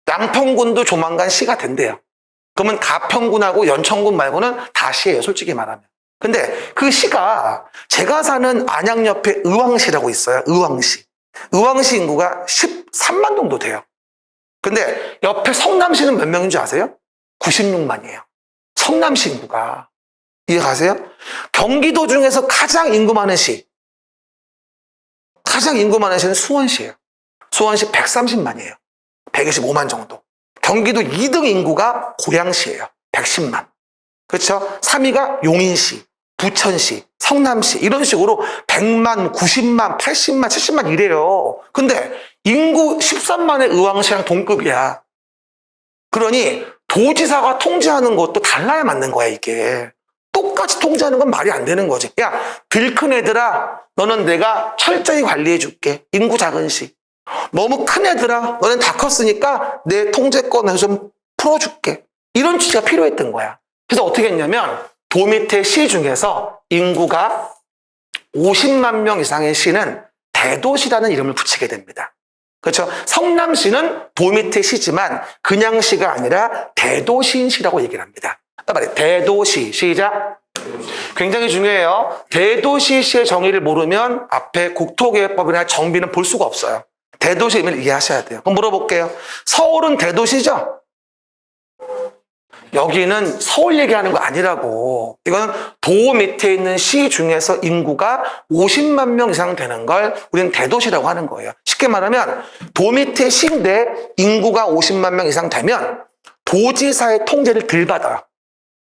양평군도 조만간 시가 된대요. 그러면 가평군하고 연천군 말고는 다 시예요. 솔직히 말하면. 근데 그 시가 제가 사는 안양 옆에 의왕시라고 있어요. 의왕시. 의왕시 인구가 13만 정도 돼요. 근데 옆에 성남시는 몇 명인 줄 아세요? 96만이에요. 성남시 인구가. 이해 가세요? 경기도 중에서 가장 인구 많은 시. 가장 인구 많은 시는 수원시예요. 수원시 130만이에요. 125만 정도. 경기도 2등 인구가 고양시예요. 110만. 그렇죠? 3위가 용인시, 부천시, 성남시 이런 식으로 100만, 90만, 80만, 70만 이래요. 근데 인구 13만의 의왕시랑 동급이야. 그러니 도지사가 통제하는 것도 달라야 맞는 거야 이게. 똑같이 통제하는 건 말이 안 되는 거지. 야, 들큰 애들아, 너는 내가 철저히 관리해 줄게. 인구 작은 시. 너무 큰 애들아, 너는 다 컸으니까 내 통제권을 좀 풀어줄게. 이런 취지가 필요했던 거야. 그래서 어떻게 했냐면 도 밑에 시 중에서 인구가 50만 명 이상의 시는 대도시라는 이름을 붙이게 됩니다. 그렇죠? 성남시는 도 밑에 시지만 그냥 시가 아니라 대도시시라고 얘기를 합니다. 대도시, 시작. 굉장히 중요해요. 대도시시의 정의를 모르면 앞에 국토계획법이나 정비는 볼 수가 없어요. 대도시 의미를 이해하셔야 돼요. 그럼 물어볼게요. 서울은 대도시죠? 여기는 서울 얘기하는 거 아니라고. 이거는 도 밑에 있는 시 중에서 인구가 50만 명 이상 되는 걸 우리는 대도시라고 하는 거예요. 쉽게 말하면 도 밑에 시인데 인구가 50만 명 이상 되면 도지사의 통제를 덜 받아요.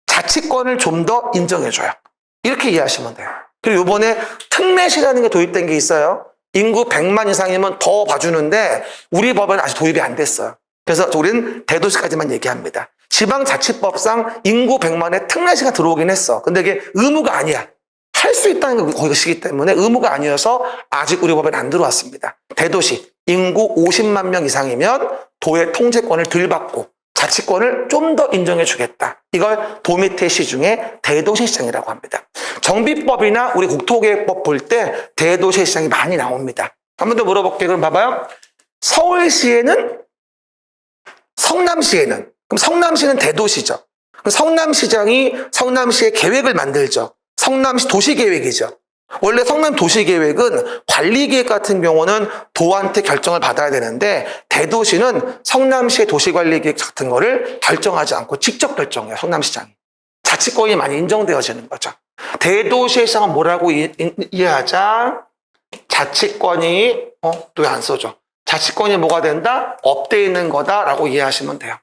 자치권을 좀 더 인정해줘요. 이렇게 이해하시면 돼요. 그리고 이번에 특례시라는 게 도입된 게 있어요. 인구 100만 이상이면 더 봐주는데 우리 법에는 아직 도입이 안 됐어요. 그래서 우리는 대도시까지만 얘기합니다. 지방자치법상 인구 100만에 특례시가 들어오긴 했어. 근데 이게 의무가 아니야. 할 수 있다는 게 것이기 때문에 의무가 아니어서 아직 우리 법에는 안 들어왔습니다. 대도시, 인구 50만 명 이상이면 도의 통제권을 덜 받고 자치권을 좀 더 인정해 주겠다. 이걸 도 밑의 시 중에 대도시 시장이라고 합니다. 정비법이나 우리 국토계획법 볼 때 대도시 시장이 많이 나옵니다. 한 번 더 물어볼게요. 그럼 봐봐요. 서울시에는, 성남시에는, 그럼 성남시는 대도시죠. 그럼 성남시장이 성남시의 계획을 만들죠. 성남시 도시계획이죠. 원래 성남 도시계획은 관리계획 같은 경우는 도한테 결정을 받아야 되는데 대도시는 성남시의 도시관리계획 같은 거를 결정하지 않고 직접 결정해요. 성남시장이. 자치권이 많이 인정되어지는 거죠. 대도시의 시장은 뭐라고 이해하자? 자치권이 또 왜 안 써줘? 자치권이 뭐가 된다? 업돼 있는 거다라고 이해하시면 돼요.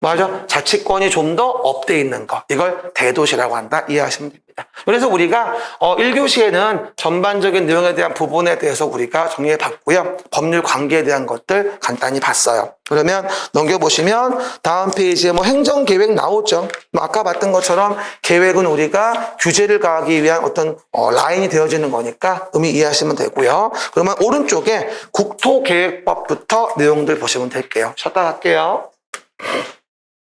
맞아. 자치권이 좀 더 업돼 있는 거. 이걸 대도시라고 한다. 이해하시면 됩니다. 그래서 우리가 1교시에는 전반적인 내용에 대한 부분에 대해서 우리가 정리해 봤고요. 법률 관계에 대한 것들 간단히 봤어요. 그러면 넘겨보시면 다음 페이지에 행정계획 나오죠. 아까 봤던 것처럼 계획은 우리가 규제를 가하기 위한 어떤 라인이 되어지는 거니까 의미 이해하시면 되고요. 그러면 오른쪽에 국토계획법부터 내용들 보시면 될게요. 쉬었다 갈게요.